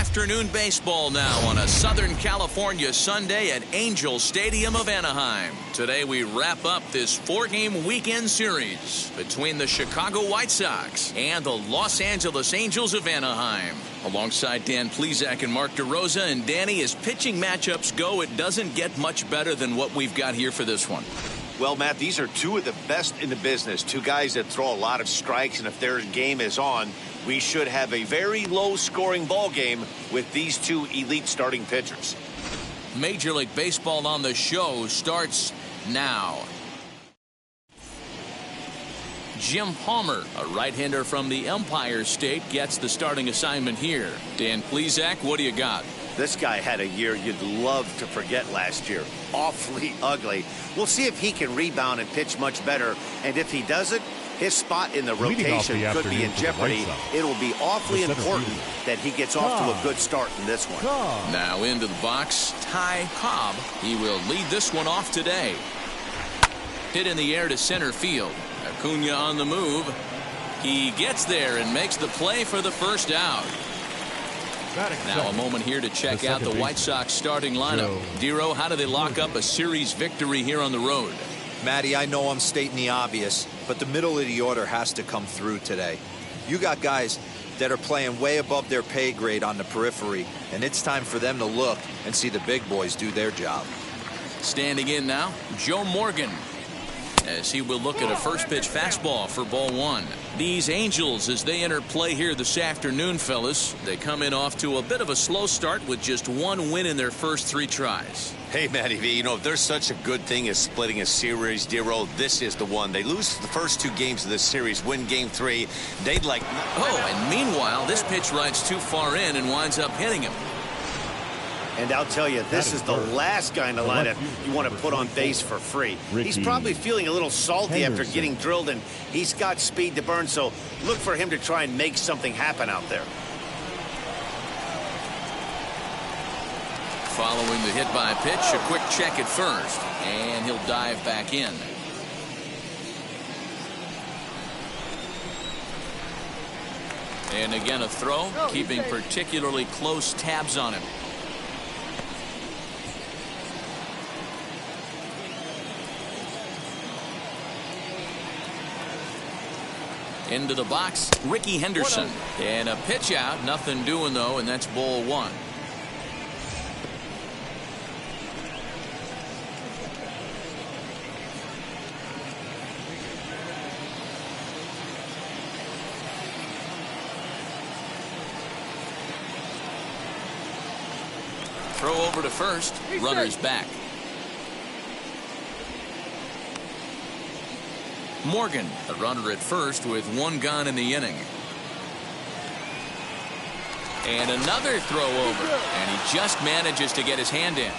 afternoon baseball now on a Southern California Sunday at Angel Stadium of Anaheim. Today we wrap up this four-game weekend series between the Chicago White Sox and the Los Angeles Angels of Anaheim. Alongside Dan Plesac and Mark DeRosa, and Danny, as pitching matchups go, it doesn't get much better than what we've got here for this one. Well, Matt, these are two of the best in the business. Two guys that throw a lot of strikes, and if their game is on, we should have a very low-scoring ball game with these two elite starting pitchers. Major League Baseball on the show starts now. Jim Palmer, a right-hander from the Empire State, gets the starting assignment here. Dan Plesac, what do you got? This guy had a year you'd love to forget last year. Awfully ugly. We'll see if he can rebound and pitch much better. And if he doesn't, his spot in the rotation could be in jeopardy. It'll be awfully important that he gets off to a good start in this one. Now into the box, Ty Cobb. He will lead this one off today. Hit in the air to center field. Acuna on the move. He gets there and makes the play for the first out. Now a moment here to check out the White Sox starting lineup. Dero, how do they lock up a series victory here on the road? Matty, I know I'm stating the obvious, but the middle of the order has to come through today. You got guys that are playing way above their pay grade on the periphery, and it's time for them to look and see the big boys do their job. Standing in now, Joe Morgan, as he will look at a first pitch fastball for ball one. These Angels, as they enter play here this afternoon, fellas, they come in off to a bit of a slow start with just one win in their first three tries. Hey, Matty V, you know, if there's such a good thing as splitting a series, Dero, this is the one. They lose the first two games of this series, win game three. They'd like... Oh, and meanwhile, this pitch rides too far in and winds up hitting him. And I'll tell you, this is the last guy in the lineup you want to put on base for free. He's probably feeling a little salty after getting drilled, and he's got speed to burn, so look for him to try and make something happen out there. Following the hit by pitch, a quick check at first, and he'll dive back in. And again a throw, keeping particularly close tabs on him. Into the box, Ricky Henderson. And a pitch out, nothing doing though, and that's ball one. Throw over to first, runners back. Morgan, the runner at first with one gone in the inning. And another throw over, and he just manages to get his hand in.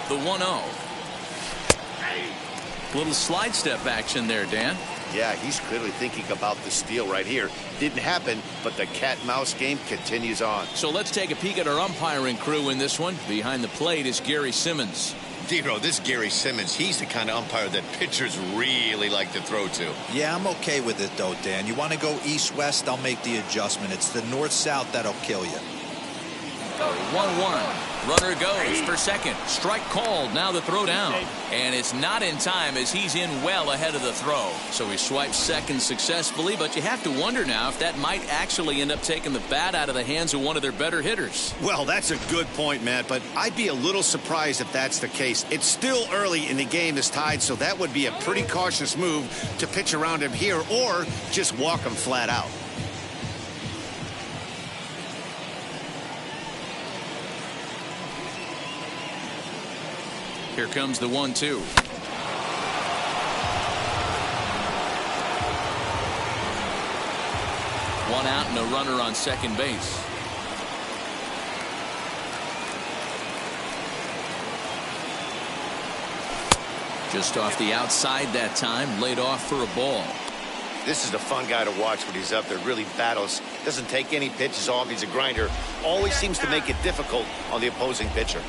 The 1-0. Little slide step action there, Dan. Yeah, he's clearly thinking about the steal right here. Didn't happen, but the cat-mouse game continues on. So let's take a peek at our umpiring crew in this one. Behind the plate is Gary Simmons. Dero, this Gary Simmons, he's the kind of umpire that pitchers really like to throw to. Yeah, I'm okay with it, though, Dan. You want to go east-west, I'll make the adjustment. It's the north-south that'll kill you. 1-1. Runner goes for second. Strike called. Now the throw down. And it's not in time as he's in well ahead of the throw. So he swipes second successfully, but you have to wonder now if that might actually end up taking the bat out of the hands of one of their better hitters. Well, that's a good point, Matt, but I'd be a little surprised if that's the case. It's still early in the game is tied, so that would be a pretty cautious move to pitch around him here or just walk him flat out. Here comes the 1-2. One out and a runner on second base. Just off the outside that time, laid off for a ball. This is a fun guy to watch when he's up there. Really battles. Doesn't take any pitches off. He's a grinder. Always seems to make it difficult on the opposing pitcher.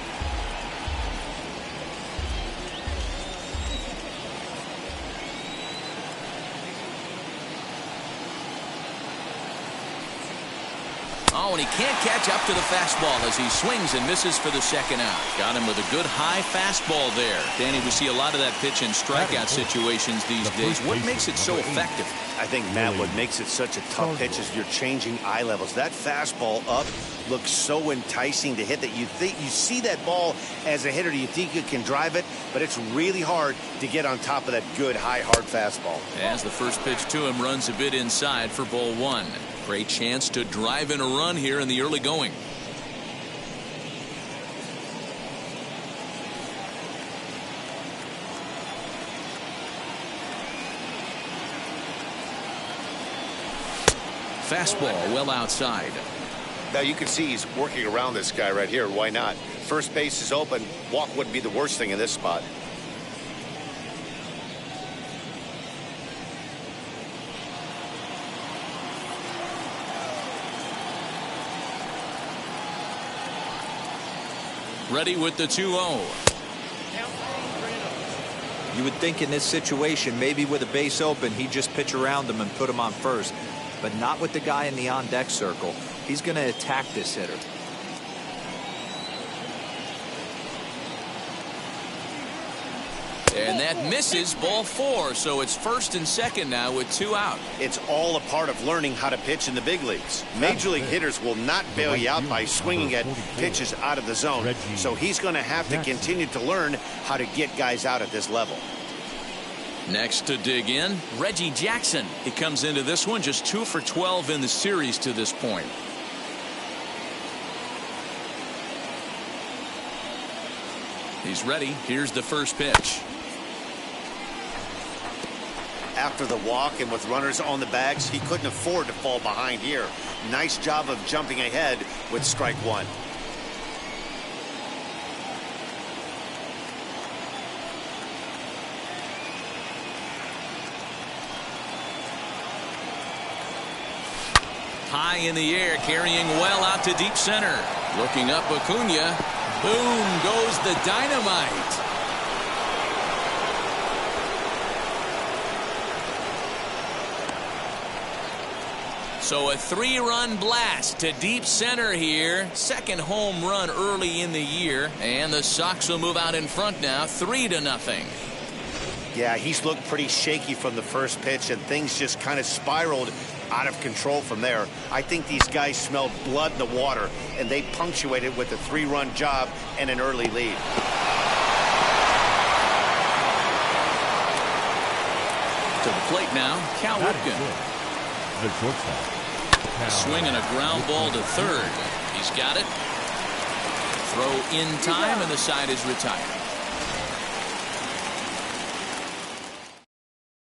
Oh, and he can't catch up to the fastball as he swings and misses for the second out. Got him with a good high fastball there. Danny, we see a lot of that pitch in strikeout situations these days. What makes it so effective? I think, Matt, what makes it such a tough pitch is you're changing eye levels. That fastball up looks so enticing to hit that you see that ball as a hitter, you think you can drive it, but it's really hard to get on top of that good high hard fastball. As the first pitch to him runs a bit inside for ball one. Great chance to drive in a run here in the early going. Fastball well outside. Now you can see he's working around this guy right here. Why not? First base is open. Walk wouldn't be the worst thing in this spot. Ready with the 2-0. You would think in this situation, maybe with a base open, he'd just pitch around him and put him on first. But not with the guy in the on-deck circle. He's going to attack this hitter. And that misses ball four, so it's first and second now with 2 out. It's all a part of learning how to pitch in the big leagues. Major league hitters will not bail you out by swinging at pitches out of the zone, so he's going to have to continue to learn how to get guys out at this level. Next to dig in, Reggie Jackson. He comes into this one just 2 for 12 in the series to this point. He's ready. Here's the first pitch. After the walk and with runners on the bags, he couldn't afford to fall behind here. Nice job of jumping ahead with strike one. High in the air, carrying well out to deep center. Looking up, Acuna. Boom goes the dynamite. So a 3-run blast to deep center here. Second home run early in the year. And the Sox will move out in front now, 3-0. Yeah, he's looked pretty shaky from the first pitch, and things just kind of spiraled out of control from there. I think these guys smelled blood in the water, and they punctuated with a 3-run job and an early lead. To the plate now, Cal Ripken. The shortstop. Swinging a ground ball to third. He's got it. Throw in time, and the side is retired.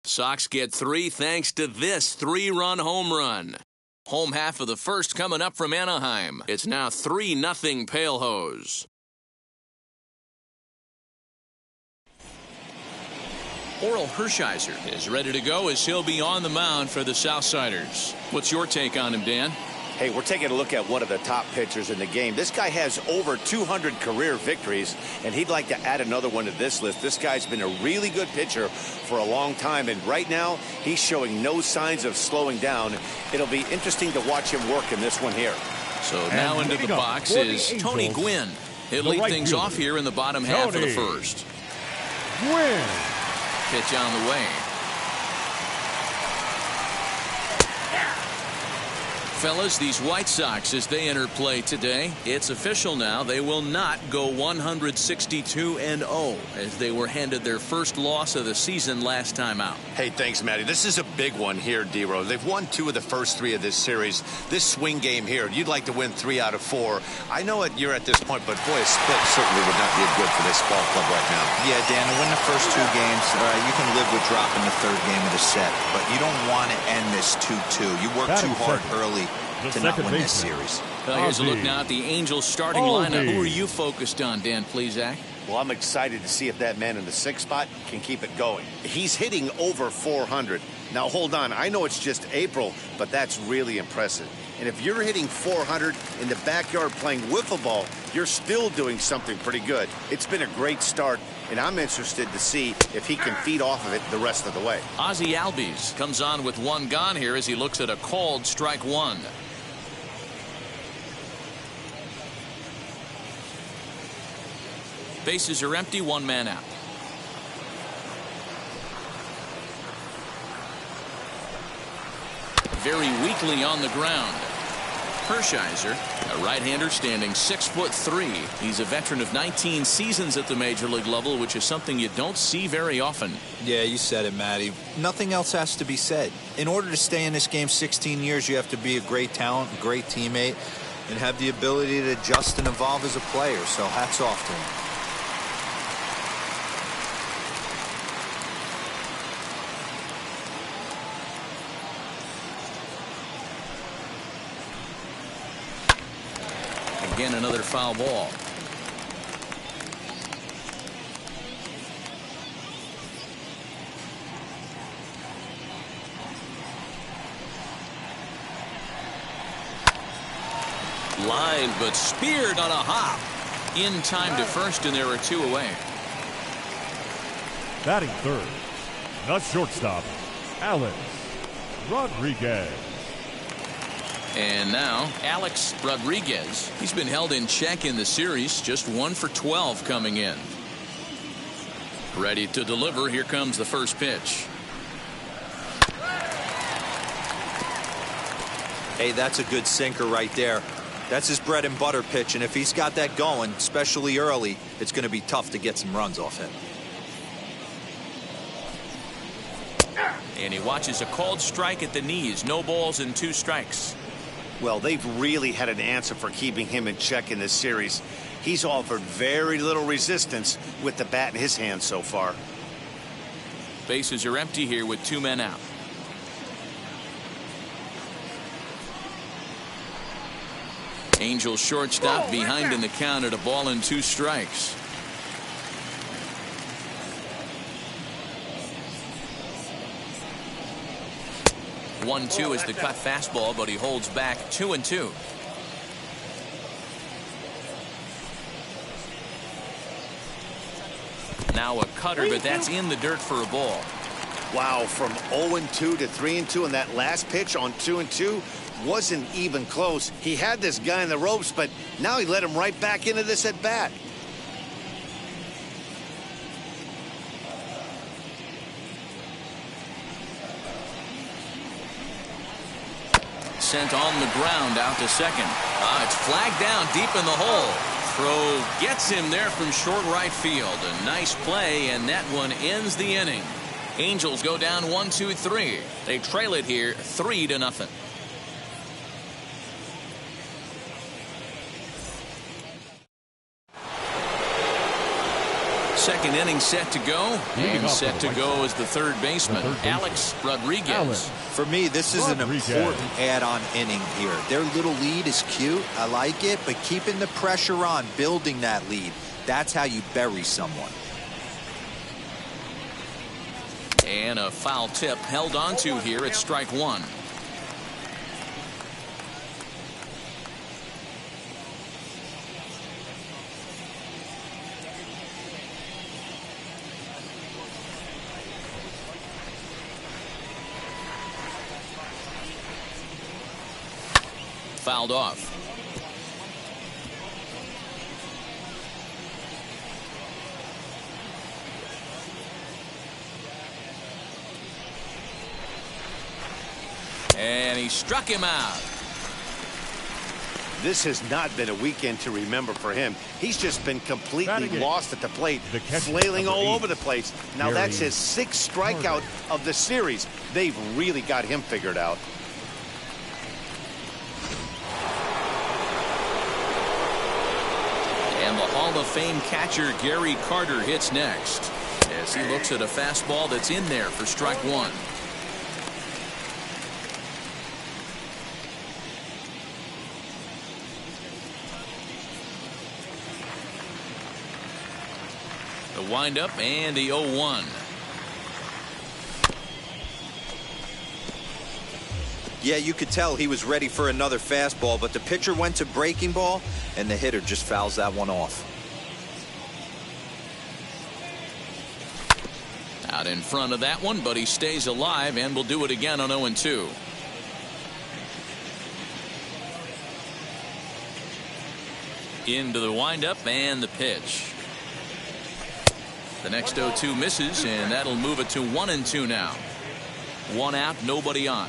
Sox get 3 thanks to this 3-run home run. Home half of the first coming up from Anaheim. It's now 3-0 Pale Hose. Oral Hershiser is ready to go as he'll be on the mound for the Southsiders. What's your take on him, Dan? Hey, we're taking a look at one of the top pitchers in the game. This guy has over 200 career victories, and he'd like to add another one to this list. This guy's been a really good pitcher for a long time, and right now he's showing no signs of slowing down. It'll be interesting to watch him work in this one here. So now into the box is Tony Gwynn. He'll lead things off here in the bottom half of the first. Gwynn. Pitch on the way. Fellas, these White Sox, as they enter play today, it's official now. They will not go 162-0 as they were handed their first loss of the season last time out. Hey, thanks, Matty. This is a big one here, D-Row. They've won 2 of the first 3 of this series. This swing game here, you'd like to win 3 out of 4. I know you're at this point, but boy, a split certainly would not be good for this ball club right now. Yeah, Dan, to win the first 2 games, all right, you can live with dropping the 3rd game of the set, but you don't want to end this 2-2. You work too hard early to not win this series. Well, here's a look now at the Angels starting lineup. Who are you focused on, Dan Plesac? Well, I'm excited to see if that man in the 6th spot can keep it going. He's hitting over 400. Now, hold on. I know it's just April, but that's really impressive. And if you're hitting 400 in the backyard playing wiffle ball, you're still doing something pretty good. It's been a great start, and I'm interested to see if he can feed off of it the rest of the way. Ozzie Albies comes on with 1 gone here as he looks at a called strike 1. Bases are empty, one man out. Very weakly on the ground. Hershiser, a right-hander standing 6'3". He's a veteran of 19 seasons at the major league level, which is something you don't see very often. Yeah, you said it, Matty. Nothing else has to be said. In order to stay in this game 16 years, you have to be a great talent, a great teammate, and have the ability to adjust and evolve as a player. So hats off to him. Again, another foul ball. Line, but speared on a hop. In time to first, and there are two away. Batting third, the shortstop, Alex Rodriguez. And now, Alex Rodriguez. He's been held in check in the series, just 1 for 12 coming in. Ready to deliver. Here comes the first pitch. Hey, that's a good sinker right there. That's his bread and butter pitch, and if he's got that going, especially early, it's going to be tough to get some runs off him. And he watches a called strike at the knees. No balls and 2 strikes. Well, they've really had an answer for keeping him in check in this series. He's offered very little resistance with the bat in his hand so far. Bases are empty here with 2 men out. Angels shortstop behind in the count at a ball and 2 strikes. One-two is the cut fastball, but he holds back 2-2. Now a cutter, but that's in the dirt for a ball. Wow, from 0-2 to 3-2, and that last pitch on 2-2 wasn't even close. He had this guy in the ropes, but now he let him right back into this at bat. Sent on the ground out to second. It's flagged down deep in the hole. Throw gets him there from short right field. A nice play, and that one ends the inning. Angels go down 1-2-3. They trail it here 3-0. Second inning set to go, and set to go is the third baseman, Alex Rodriguez. For me, this is an important add-on inning here. Their little lead is cute. I like it, but keeping the pressure on, building that lead, that's how you bury someone. And a foul tip held onto here at strike 1. Fouled off. And he struck him out. This has not been a weekend to remember for him. He's just been completely lost at the plate, flailing all over the place. Now that's his 6th strikeout of the series. They've really got him figured out. And the Hall of Fame catcher Gary Carter hits next as he looks at a fastball that's in there for strike 1. The windup and the 0-1. Yeah, you could tell he was ready for another fastball, but the pitcher went to breaking ball, and the hitter just fouls that one off. Out in front of that one, but he stays alive and will do it again on 0-2. Into the windup and the pitch. The next 0-2 misses, and that'll move it to 1-2 now. 1 out, nobody on.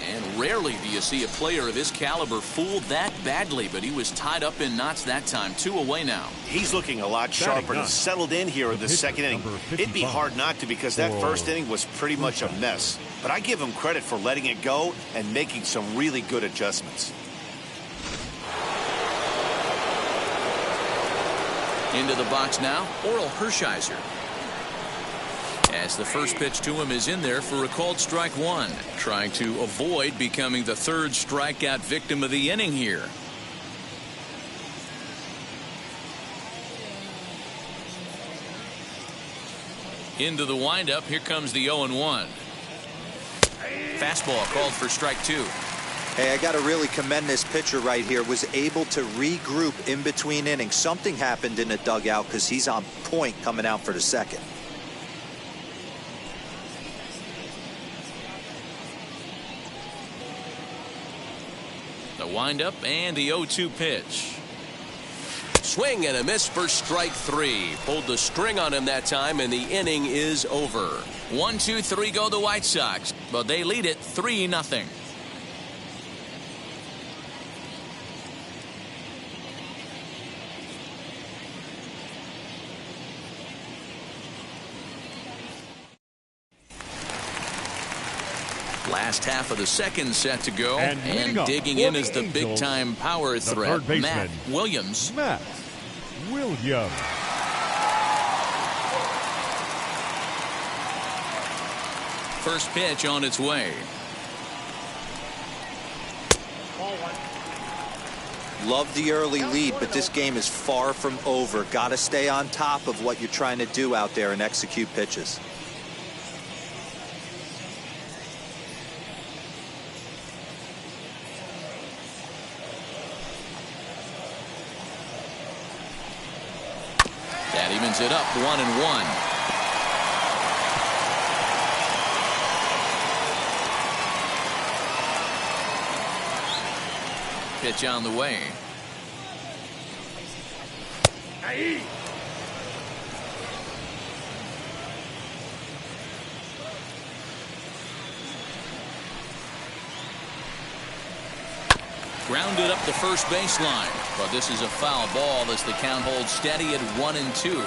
And rarely do you see a player of his caliber fooled that badly, but he was tied up in knots that time. 2 away now. He's looking a lot sharper and settled in here in the second inning. It'd be hard not to, because that first inning was pretty much a mess. But I give him credit for letting it go and making some really good adjustments. Into the box now, Oral Hershiser. As the first pitch to him is in there for a called strike 1. Trying to avoid becoming the 3rd strikeout victim of the inning here. Into the windup. Here comes the 0-1. Fastball called for strike 2. Hey, I got to really commend this pitcher right here. Was able to regroup in between innings. Something happened in the dugout, because he's on point coming out for the second. The windup and the 0-2 pitch. Swing and a miss for strike 3. Pulled the string on him that time, and the inning is over. 1-2-3 go the White Sox, but they lead it 3-0. Last half of the second set to go, and digging in is the big-time power threat, Matt Williams. Matt Williams. First pitch on its way. Love the early lead, but this game is far from over. Got to stay on top of what you're trying to do out there and execute pitches. That evens it up 1-1. Pitch on the way. Grounded up the first baseline, but this is a foul ball as the count holds steady at 1-2.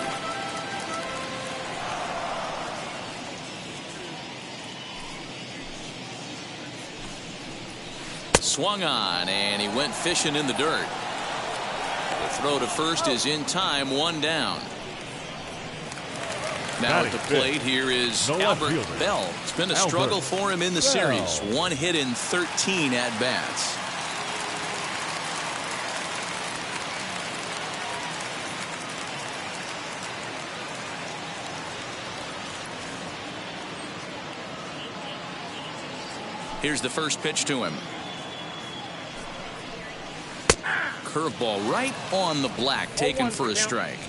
Swung on, and he went fishing in the dirt. The throw to first is in time, 1 down. Now at the plate here is Albert Bell. It's been a struggle for him in the series. 1 hit in 13 at-bats. Here's the first pitch to him. Curveball right on the black, taken for a strike.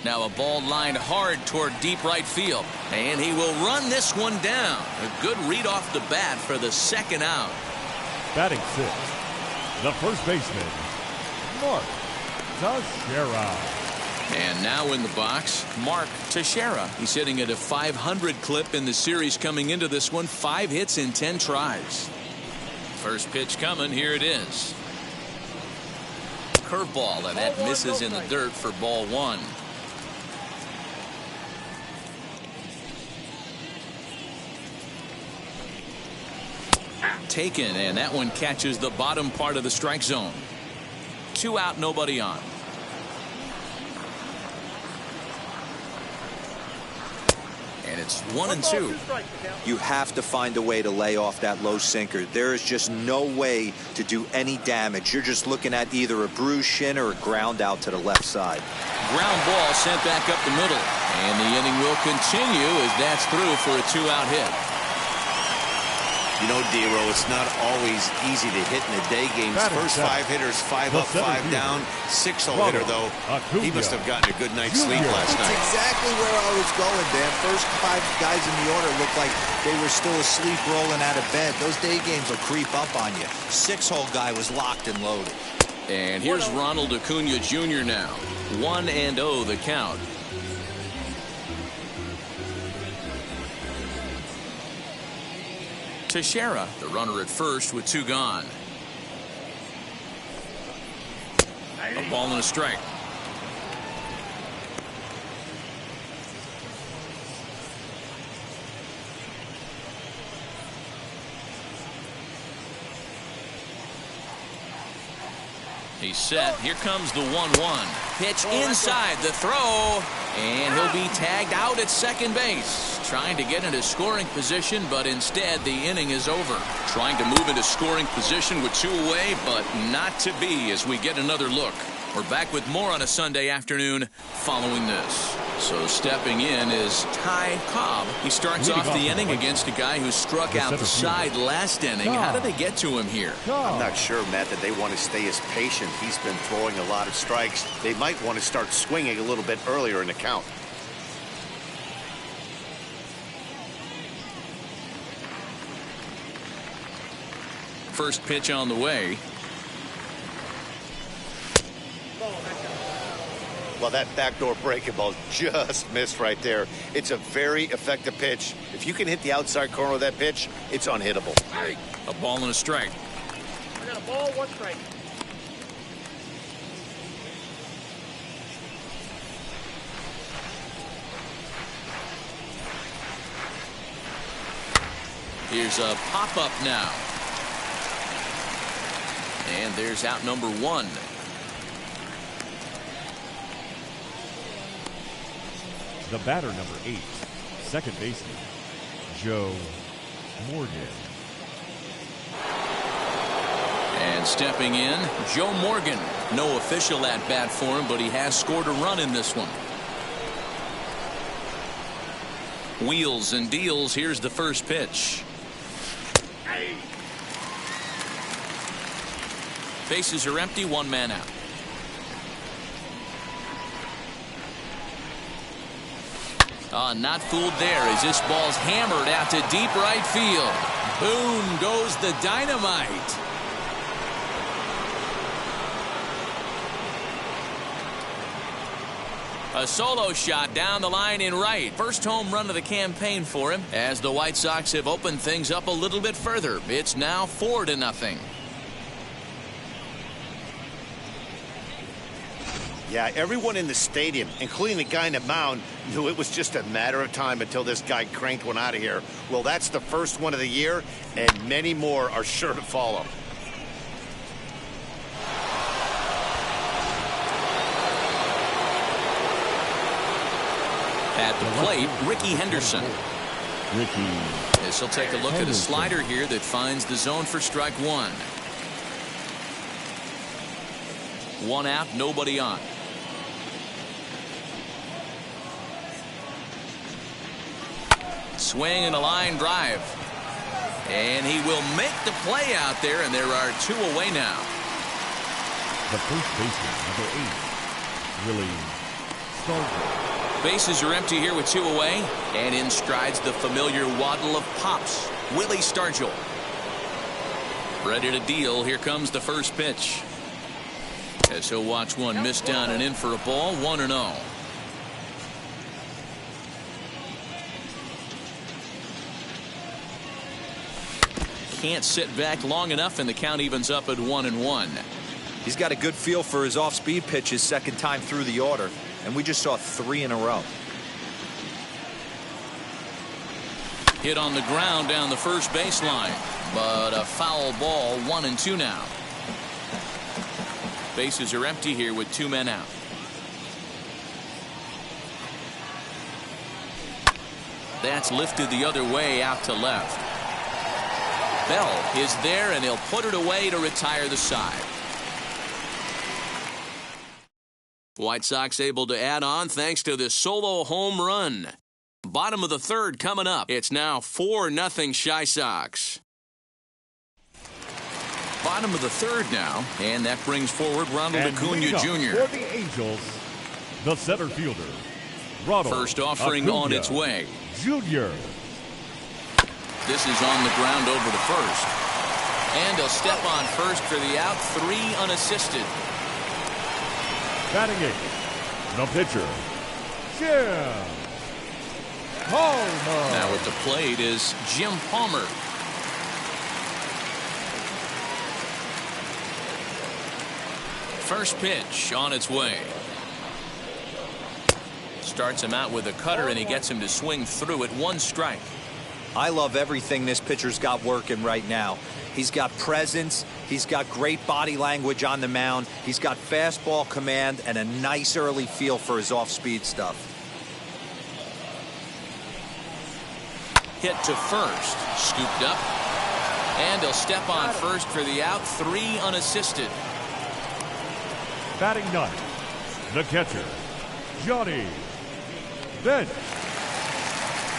Now a ball lined hard toward deep right field, and he will run this one down. A good read off the bat for the second out. Batting 6th, the first baseman, Mark Teixeira. And now in the box, Mark Teixeira. He's sitting at a 500 clip in the series coming into this one. 5 hits in 10 tries. First pitch coming. Here it is. Curveball, and that misses in the dirt for ball 1. Taken, and that one catches the bottom part of the strike zone. 2 out, nobody on. And it's 1-2. You have to find a way to lay off that low sinker. There is just no way to do any damage. You're just looking at either a bruised shin or a ground out to the left side. Ground ball sent back up the middle. And the inning will continue as that's through for a 2-out hit. You know, Dero, it's not always easy to hit in the day games. First 5 hitters, 5 up, 5 down. 6-hole hitter, though. He must have gotten a good night's sleep last night. That's exactly where I was going, Dan. First 5 guys in the order looked like they were still asleep rolling out of bed. Those day games will creep up on you. 6-hole guy was locked and loaded. And here's Ronald Acuna Jr. now. 1-0 the count. Teixeira, the runner at first with 2 gone. A ball and a strike. He's set. Here comes the 1-1. Pitch inside the throw. And he'll be tagged out at second base. Trying to get into scoring position, but instead the inning is over. Trying to move into scoring position with 2 away, but not to be as we get another look. We're back with more on a Sunday afternoon following this. So stepping in is Ty Cobb. He starts off the inning against a guy who struck out the side last inning. How did they get to him here? I'm not sure, Matt, that they want to stay as patient. He's been throwing a lot of strikes. They might want to start swinging a little bit earlier in the count. First pitch on the way. Well, that backdoor breaking ball just missed right there. It's a very effective pitch. If you can hit the outside corner of that pitch, it's unhittable. A ball and a strike. I got a ball, 1 strike. Here's a pop-up now. And there's out number 1. The batter, number 8, second baseman, Joe Morgan. And stepping in, Joe Morgan. No official at-bat for him, but he has scored a run in this one. Wheels and deals. Here's the first pitch. Bases are empty, 1 man out. Not fooled there as this ball's hammered out to deep right field. Boom goes the dynamite. A solo shot down the line in right. First home run of the campaign for him as the White Sox have opened things up a little bit further. It's now 4-0. Yeah, everyone in the stadium, including the guy in the mound, knew it was just a matter of time until this guy cranked one out of here. Well, that's the first one of the year, and many more are sure to follow. At the plate, Ricky Henderson. This will take a look at a slider here that finds the zone for strike 1. 1 out, nobody on. Swing and a line drive. And he will make the play out there, and there are 2 away now. The first baseman, number 8, Willie Stargell. Bases are empty here with 2 away, and in strides the familiar waddle of pops, Willie Stargell. Ready to deal. Here comes the first pitch. As he'll watch one miss down and in for a ball. 1-0. Can't sit back long enough, and the count evens up at 1-1. He's got a good feel for his off-speed pitches second time through the order, and we just saw 3 in a row. Hit on the ground down the first baseline, but a foul ball. 1-2 now. Bases are empty here with 2 men out. That's lifted the other way out to left. Bell is there, and he'll put it away to retire the side. White Sox able to add on thanks to this solo home run. Bottom of the 3rd coming up. It's now 4-0 Chi Sox. Bottom of the third now, and that brings forward Ronald Acuna Jr. For the Angels, the center fielder, Ronald First offering Acuna on its way. Jr. This is on the ground over to first. And he'll step on first for the out, 3 unassisted. Batting 8, the pitcher, Jim Palmer. Now at the plate is Jim Palmer. First pitch on its way. Starts him out with a cutter, and he gets him to swing through it. 1 strike. I love everything this pitcher's got working right now. He's got presence. He's got great body language on the mound. He's got fastball command and a nice early feel for his off-speed stuff. Hit to first. Scooped up. And he'll step on first for the out. 3 unassisted. Batting 9th, the catcher, Johnny Bench.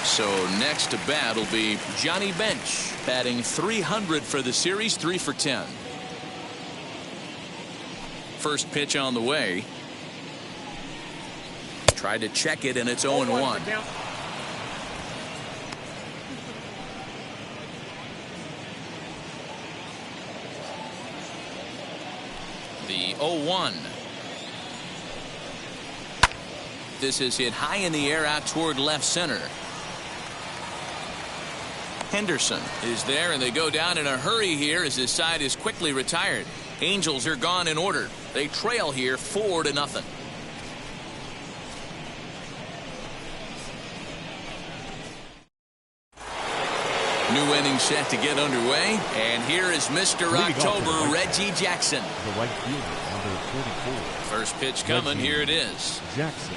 So next to bat will be Johnny Bench, batting .300 for the series, 3 for 10. First pitch on the way. Tried to check it, and it's 0-1. The 0-1. This is hit high in the air out toward left center. Henderson is there, and they go down in a hurry here as his side is quickly retired. Angels are gone in order. They trail here 4-0. New inning set to get underway, and here is Mr. October, Reggie Jackson. The right fielder, number 44. First pitch coming. Here it is. Jackson.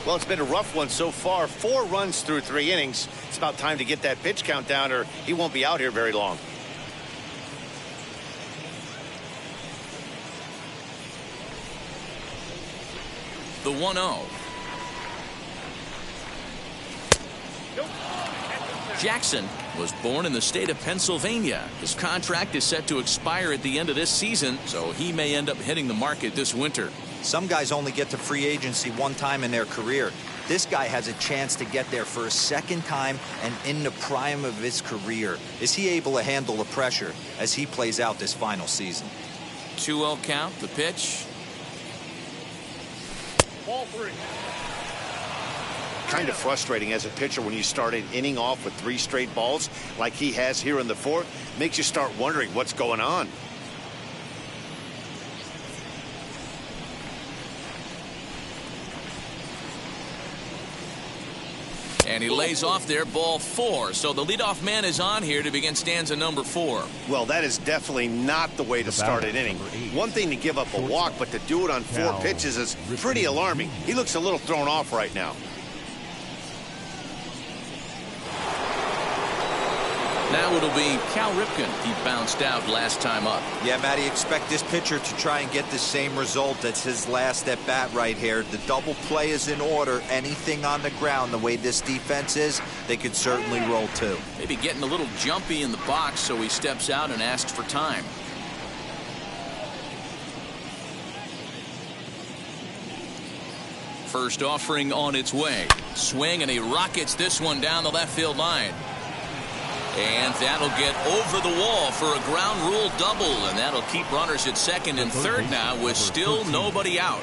Well, it's been a rough one so far. 4 runs through 3 innings. It's about time to get that pitch count down, or he won't be out here very long. The 1-0. Jackson was born in the state of Pennsylvania. His contract is set to expire at the end of this season, so he may end up hitting the market this winter. Some guys only get to free agency 1 time in their career. This guy has a chance to get there for a 2nd time and in the prime of his career. Is he able to handle the pressure as he plays out this final season? 2-0 count. The pitch. Ball 3. Kind of frustrating as a pitcher when you start an inning off with 3 straight balls like he has here in the 4th. Makes you start wondering what's going on. And he lays off there, ball 4. So the leadoff man is on here to begin stanza number 4. Well, that is definitely not the way to start an inning. One thing to give up a walk, but to do it on 4 pitches is pretty alarming. He looks a little thrown off right now. Now it'll be Cal Ripken. He bounced out last time up. Yeah, Matty, expect this pitcher to try and get the same result. That's his last at bat right here. The double play is in order. Anything on the ground, the way this defense is, they could certainly roll 2. Maybe getting a little jumpy in the box, so he steps out and asks for time. First offering on its way. Swing, and he rockets this one down the left field line. And that'll get over the wall for a ground rule double, and that'll keep runners at 2nd and 3rd now with still nobody out.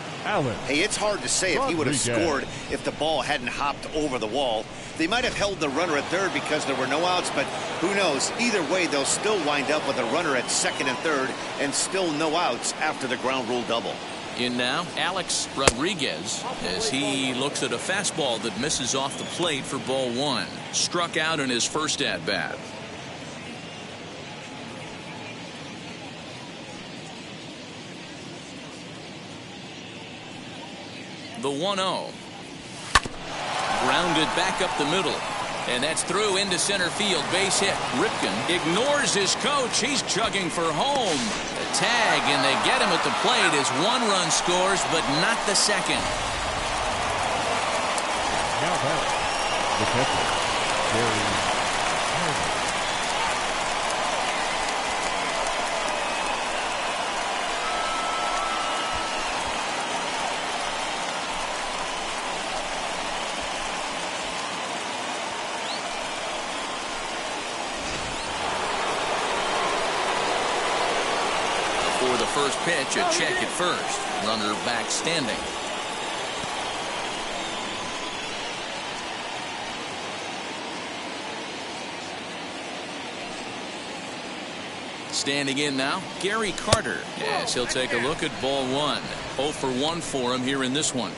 Hey, it's hard to say if he would have scored if the ball hadn't hopped over the wall. They might have held the runner at 3rd because there were no outs, but who knows? Either way, they'll still wind up with a runner at 2nd and 3rd and still no outs after the ground rule double. In now, Alex Rodriguez, as he looks at a fastball that misses off the plate for ball 1. Struck out in his first at-bat. The 1-0. Grounded back up the middle. And that's through into center field. Base hit. Ripken ignores his coach. He's chugging for home. A tag, and they get him at the plate as 1 run scores, but not the 2nd. Now back, the catcher, Gary before the first pitch, a check at first. Runner back standing. Standing in now, Gary Carter. Yes, he'll take a look at ball one. 0 for 1 for him here in this one.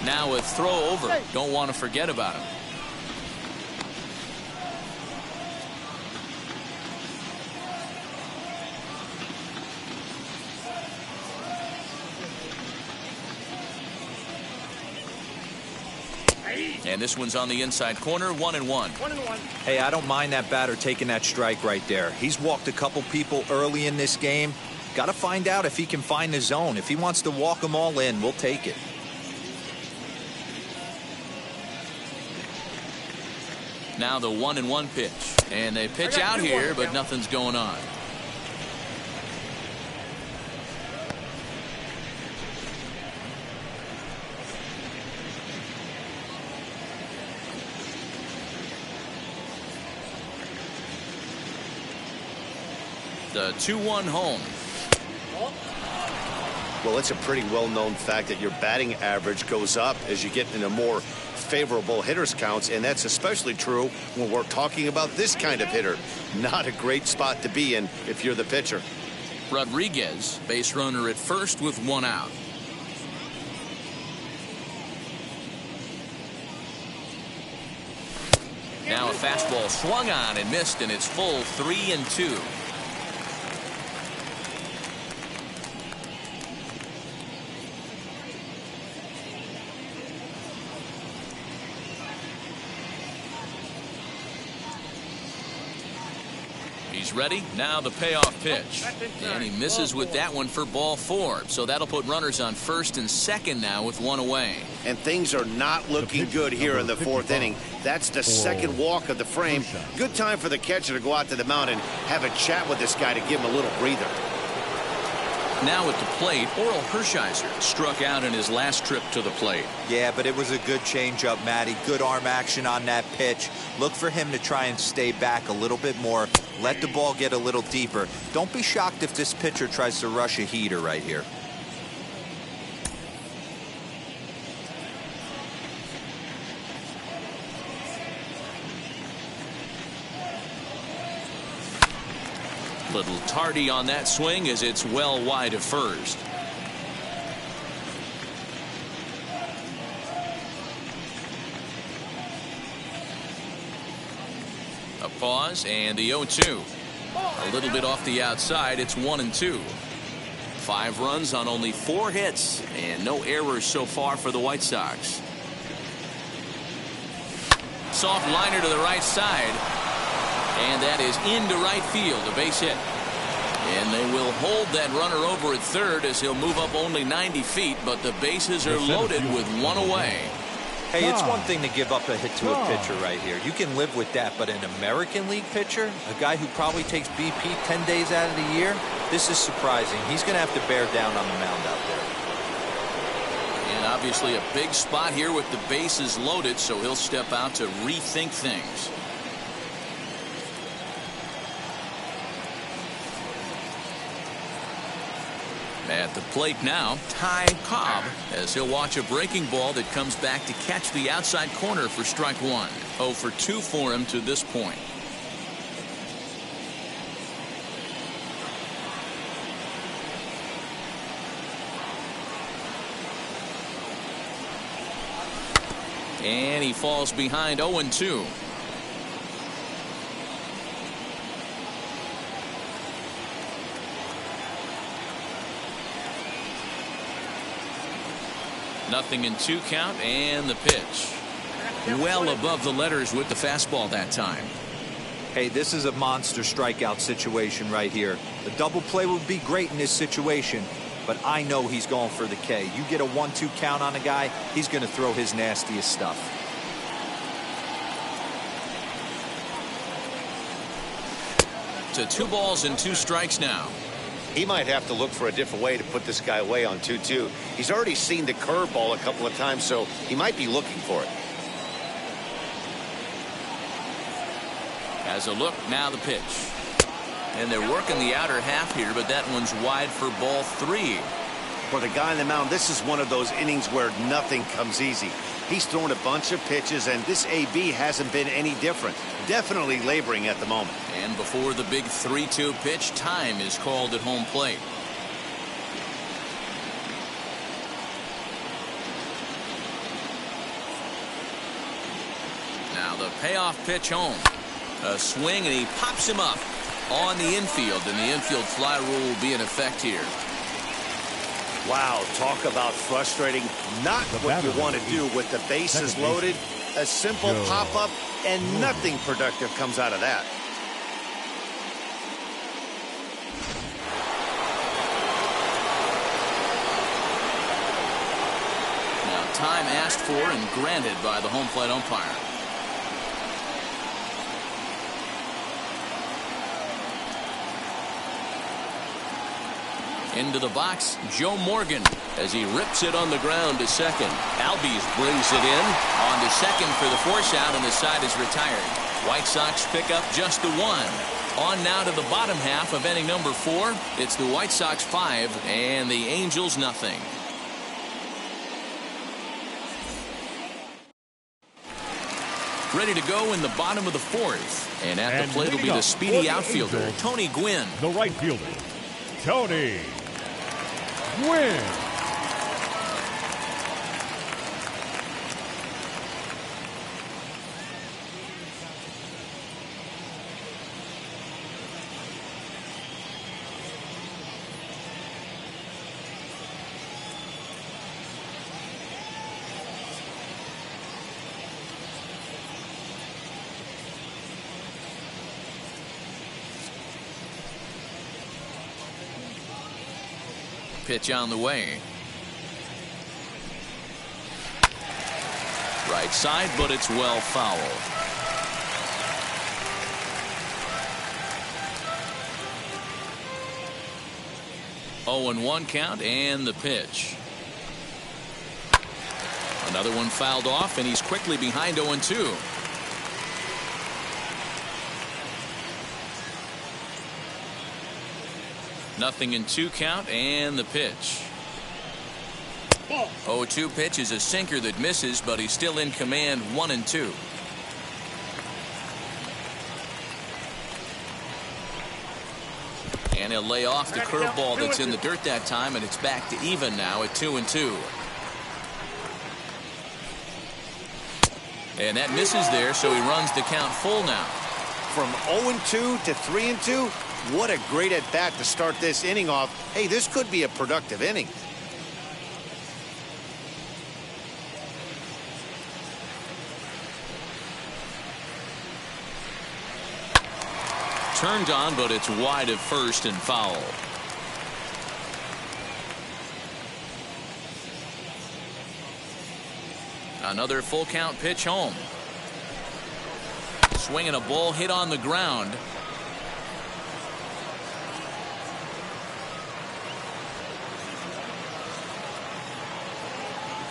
Now a throw over. Don't want to forget about him. And this one's on the inside corner, 1-1. 1-1. Hey, I don't mind that batter taking that strike right there. He's walked a couple people early in this game. Got to find out if he can find the zone. If he wants to walk them all in, we'll take it. Now the 1-1 pitch. And they pitch out here, but nothing's going on. The 2-1 home. Well, it's a pretty well-known fact that your batting average goes up as you get into more favorable hitters counts, and that's especially true when we're talking about this kind of hitter. Not a great spot to be in if you're the pitcher. Rodriguez, base runner at first with 1 out. Now a fastball swung on and missed, and it's full 3-2. He's ready. Now the payoff pitch. And he misses with that one for ball 4. So that'll put runners on first and second now with 1 away. And things are not looking good here in the 4th inning. That's the second walk of the frame. Good time for the catcher to go out to the mound and have a chat with this guy to give him a little breather. Now at the plate, Oral Hershiser struck out in his last trip to the plate. Yeah, but it was a good changeup, Matty. Good arm action on that pitch. Look for him to try and stay back a little bit more. Let the ball get a little deeper. Don't be shocked if this pitcher tries to rush a heater right here. Little tardy on that swing as it's well wide of first. A pause and the 0-2. A little bit off the outside. It's 1-2. 5 runs on only 4 hits and no errors so far for the White Sox. Soft liner to the right side. And that is into right field, a base hit. And they will hold that runner over at third as he'll move up only 90 feet, but the bases are loaded with 1 away. Hey, it's one thing to give up a hit to a pitcher right here. You can live with that, but an American League pitcher, a guy who probably takes BP 10 days out of the year, this is surprising. He's going to have to bear down on the mound out there. And obviously a big spot here with the bases loaded, so he'll step out to rethink things. At the plate now, Ty Cobb, as he'll watch a breaking ball that comes back to catch the outside corner for strike 1. 0 for 2 for him to this point. And he falls behind 0-2. Nothing in 2 count, and the pitch. Well above the letters with the fastball that time. Hey, this is a monster strikeout situation right here. The double play would be great in this situation, but I know he's going for the K. You get a 1-2 count on a guy, he's going to throw his nastiest stuff. To 2 balls and 2 strikes now. He might have to look for a different way to put this guy away on 2-2. He's already seen the curveball a couple of times, so he might be looking for it. As a look, now the pitch. And they're working the outer half here, but that one's wide for ball 3. For the guy on the mound, this is one of those innings where nothing comes easy. He's thrown a bunch of pitches, and this AB hasn't been any different. Definitely laboring at the moment. And before the big 3-2 pitch, time is called at home plate. Now the payoff pitch home. A swing, and he pops him up on the infield, and the infield fly rule will be in effect here. Wow, talk about frustrating. Not what you want to do with the bases loaded. A simple pop-up, and nothing productive comes out of that. Now, time asked for and granted by the home plate umpire. Into the box, Joe Morgan, as he rips it on the ground to second. Albies brings it in on to second for the force out, and the side is retired. White Sox pick up just the 1. On now to the bottom half of inning number 4. It's the White Sox 5 and the Angels nothing. Ready to go in the bottom of the 4th. And at the plate will be the speedy outfielder, Tony Gwynn. The right fielder, Tony Gwynn. Pitch on the way. Right side, but it's well fouled. Oh, and 1 count, and the pitch. Another one fouled off, and he's quickly behind 0-2. Nothing in 2 count, and the pitch. 0-2 pitch is a sinker that misses, but he's still in command. 1-2. And he'll lay off the curveball that's in the dirt that time, and it's back to even now at 2-2. And that misses there, so he runs the count full now. From 0-2 to 3-2, what a great at-bat to start this inning off. Hey, this could be a productive inning. Turned on, but it's wide at first and foul. Another full count pitch home. Swinging a ball hit on the ground.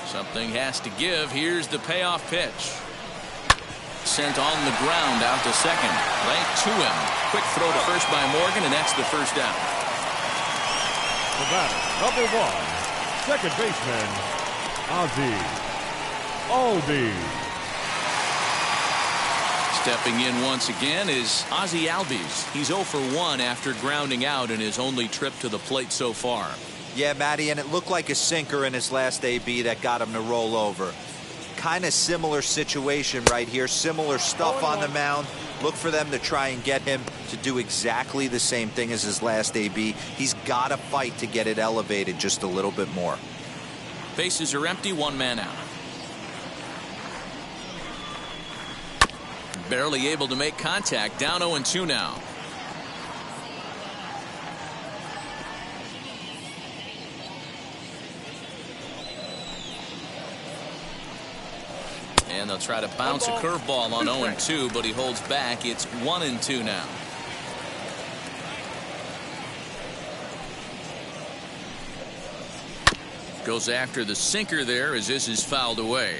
Something has to give. Here's the payoff pitch. Sent on the ground out to second. Right to him. Quick throw to first by Morgan, and that's the first down. The batter, number 1, second baseman, Ozzie Albies. Stepping in once again is Ozzie Albies. He's 0 for 1 after grounding out in his only trip to the plate so far. Yeah, Matty, and it looked like a sinker in his last AB that got him to roll over. Kind of similar situation right here. Similar stuff on the mound. Look for them to try and get him to do exactly the same thing as his last AB. He's got to fight to get it elevated just a little bit more. Bases are empty, 1 man out. Barely able to make contact. Down 0-2 now. And they'll try to bounce a curveball on 0-2, but he holds back. It's 1-2 now. Goes after the sinker there as this is fouled away.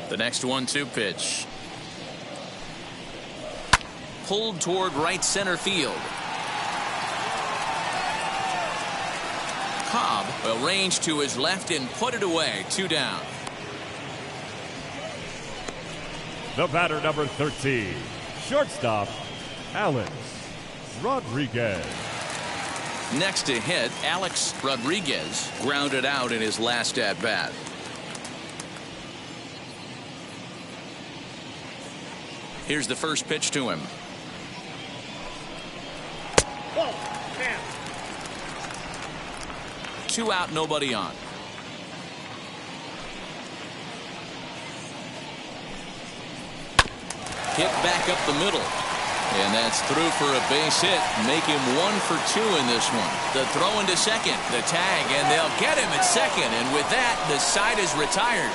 The next 1-2 pitch. Pulled toward right center field. Cobb will range to his left and put it away. 2 down. The batter, number 13, shortstop, Alex Rodriguez. Next to hit, Alex Rodriguez grounded out in his last at bat. Here's the first pitch to him. Whoa, man. 2 out, nobody on. Hit back up the middle. And that's through for a base hit. Make him 1 for 2 in this one. The throw into second. The tag. And they'll get him at second. And with that, the side is retired.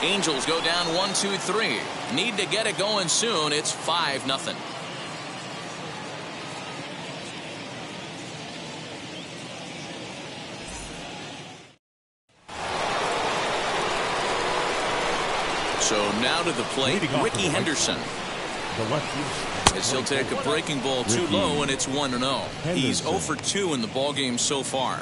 Angels go down 1-2-3. Need to get it going soon. It's 5-0. So now to the plate, Ricky Henderson. The lefty. As he'll take a breaking ball too low, and it's 1-0. He's 0 for 2 in the ballgame so far.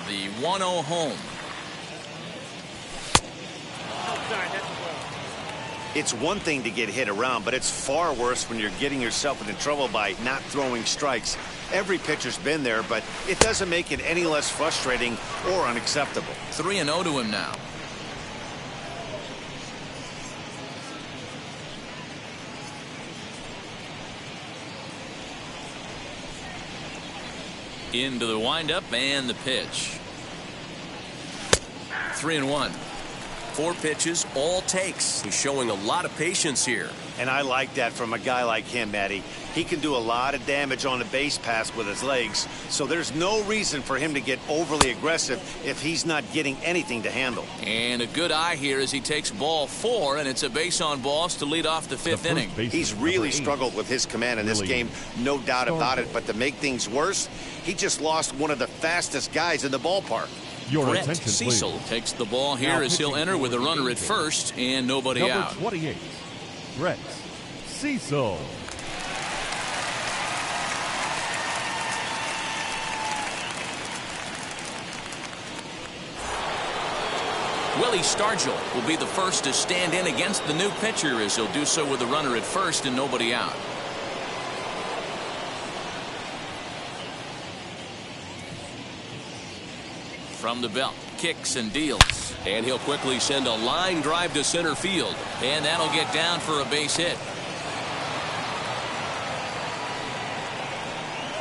The 1-0 home. Outside, that's well. It's one thing to get hit around, but it's far worse when you're getting yourself into trouble by not throwing strikes. Every pitcher's been there, but it doesn't make it any less frustrating or unacceptable. 3-0 to him now. Into the windup and the pitch. 3-1. 4 pitches, all takes. He's showing a lot of patience here. And I like that from a guy like him, Matty. He can do a lot of damage on the base pass with his legs, so there's no reason for him to get overly aggressive if he's not getting anything to handle. And a good eye here as he takes ball 4, and it's a base on balls to lead off the 5th inning. He's really struggled with his command in this game, no doubt about it, but to make things worse, he just lost one of the fastest guys in the ballpark. Your Brett attention, Cecil please. takes the ball here as he'll enter with a runner at first and nobody Number out. 28, Brett Cecil. Willie Stargell will be the first to stand in against the new pitcher as he'll do so with a runner at first and nobody out. From the belt, kicks and deals. And he'll quickly send a line drive to center field. And that'll get down for a base hit.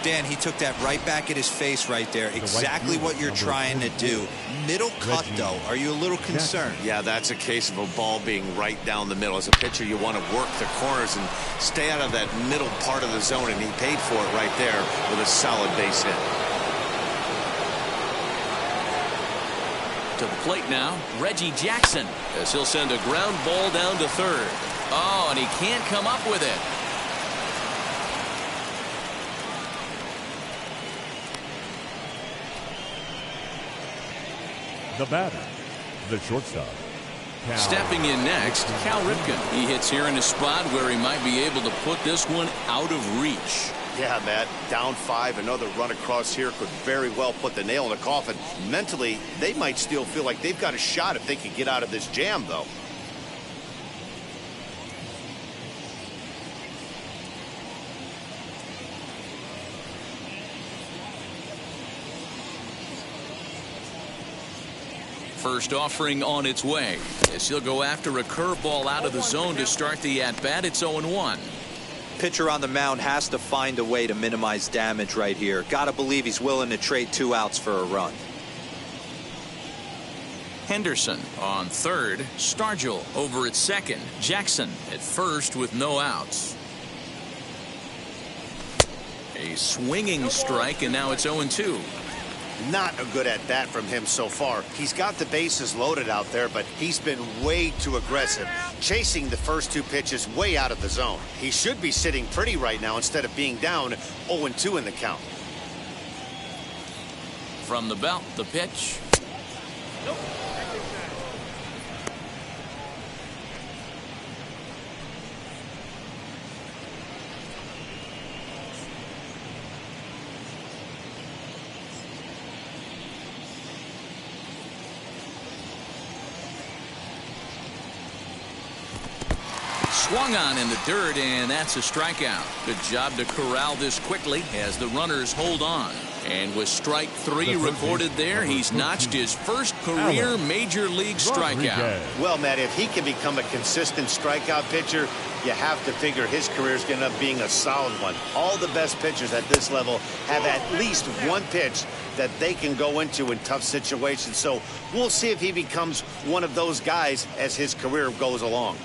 Dan, he took that right back at his face right there. Exactly what you're trying to do. Middle cut, though. Are you a little concerned? Yeah, that's a case of a ball being right down the middle. As a pitcher, you want to work the corners and stay out of that middle part of the zone, and he paid for it right there with a solid base hit. To the plate now, Reggie Jackson, as he'll send a ground ball down to third. Oh, and he can't come up with it. The batter, the shortstop. Cal. Stepping in next, Cal Ripken. He hits here in a spot where he might be able to put this one out of reach. Yeah, Matt, down 5, another run across here could very well put the nail in the coffin. Mentally, they might still feel like they've got a shot if they can get out of this jam, though. First offering on its way as he'll go after a curveball out of the zone to start the at-bat. It's 0-1. Pitcher on the mound has to find a way to minimize damage right here. Gotta believe he's willing to trade 2 outs for a run. Henderson on third. Stargell over at second. Jackson at first with no outs. A swinging strike, and now it's 0-2. Not a good at bat from him so far. He's got the bases loaded out there, but he's been way too aggressive, chasing the first 2 pitches way out of the zone. He should be sitting pretty right now instead of being down 0-2 in the count. From the belt, the pitch. Nope. Swung on in the dirt, and that's a strikeout. Good job to corral this quickly as the runners hold on. And with strike 3 recorded there, he's notched his first career major league strikeout. Well, Matt, if he can become a consistent strikeout pitcher, you have to figure his career is going to end up being a solid one. All the best pitchers at this level have at least one pitch that they can go into in tough situations. So we'll see if he becomes one of those guys as his career goes along.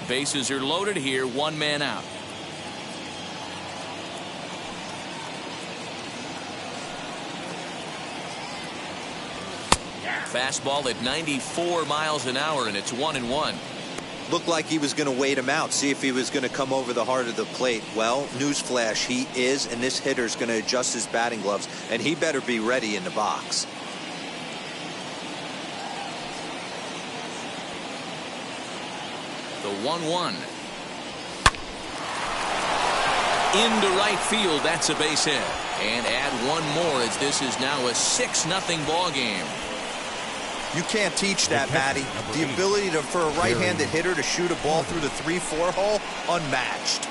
Bases are loaded here, 1 man out. Fastball at 94 miles an hour, and it's 1-1. Looked like he was going to wait him out, see if he was going to come over the heart of the plate. Well, newsflash, he is, and this hitter's going to adjust his batting gloves, and he better be ready in the box. The 1-1. Into right field, that's a base hit. And add 1 more as this is now a 6-0 ball game. You can't teach that, Matty. The ability for a right-handed hitter to shoot a ball through the 3-4 hole, unmatched.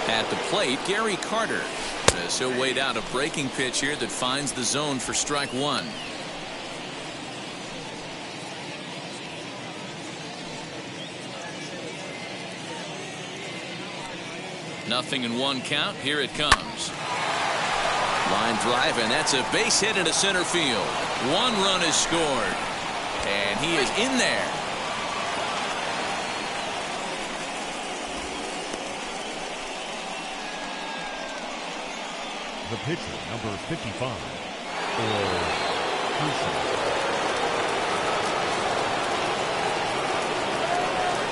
At the plate, Gary Carter. As he'll wait out a breaking pitch here that finds the zone for strike 1. Nothing in 1 count. Here it comes. Line drive, and that's a base hit into center field. 1 run is scored, and he is in there. The pitcher, number 55, Oral Hershiser.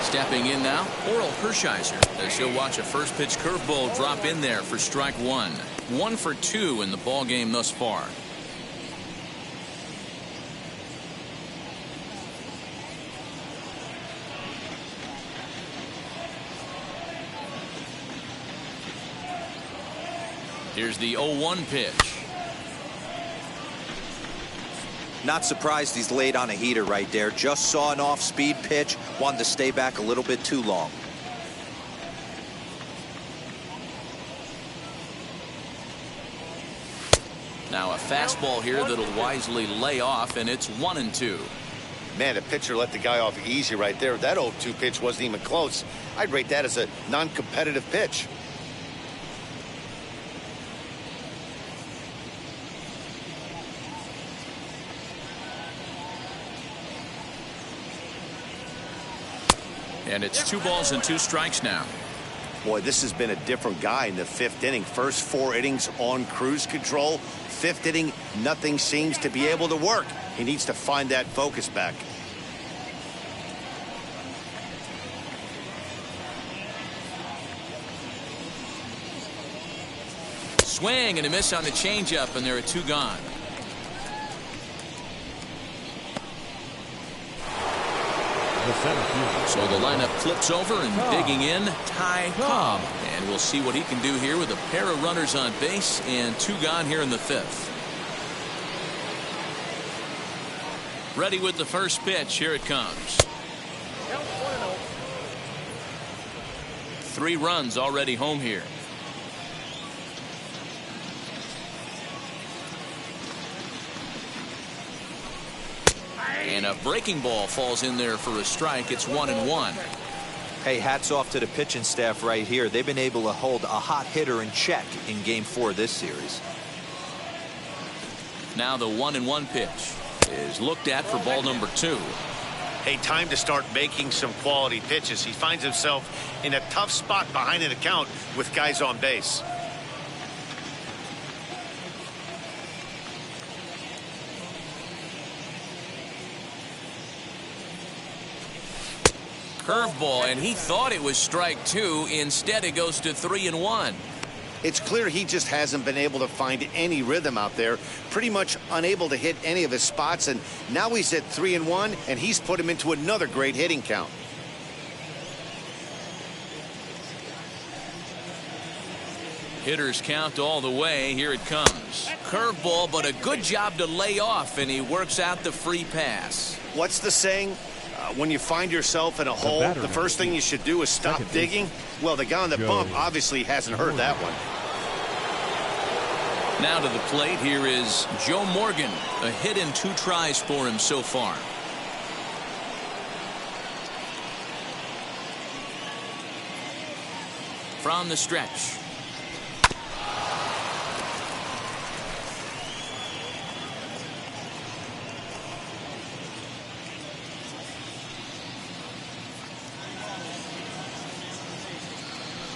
Stepping in now, Oral Hershiser, as he'll watch a first pitch curveball drop in there for strike 1. 1 for 2 in the ball game thus far. Here's the 0-1 pitch. Not surprised he's laid on a heater right there. Just saw an off-speed pitch. Wanted to stay back a little bit too long. Now a fastball here that'll wisely lay off, and it's 1-2. Man, the pitcher let the guy off easy right there. That 0-2 pitch wasn't even close. I'd rate that as a non-competitive pitch. And it's 2 balls and 2 strikes now. Boy, this has been a different guy in the 5th inning. First 4 innings on cruise control. 5th inning, nothing seems to be able to work. He needs to find that focus back. Swing and a miss on the changeup, and there are 2 gone. So the lineup flips over, and digging in, Ty Cobb. And we'll see what he can do here with a pair of runners on base and 2 gone here in the 5th. Ready with the first pitch. Here it comes. 3 runs already home here. And a breaking ball falls in there for a strike. It's 1-1. Hey, hats off to the pitching staff right here. They've been able to hold a hot hitter in check in Game 4 of this series. Now the 1-1 pitch is looked at for ball number 2. Hey, time to start making some quality pitches. He finds himself in a tough spot behind an account with guys on base. Curveball, and he thought it was strike 2. Instead, it goes to 3-1. It's clear he just hasn't been able to find any rhythm out there. Pretty much unable to hit any of his spots, and now he's at 3-1, and he's put him into another great hitting count. Hitters count all the way. Here it comes. Curveball, but a good job to lay off, and he works out the free pass. What's the saying? When you find yourself in a hole, the first thing you should do is stop digging. Well, the guy on the bump obviously hasn't heard that one. Now to the plate, here is Joe Morgan. A hit in 2 tries for him so far. From the stretch.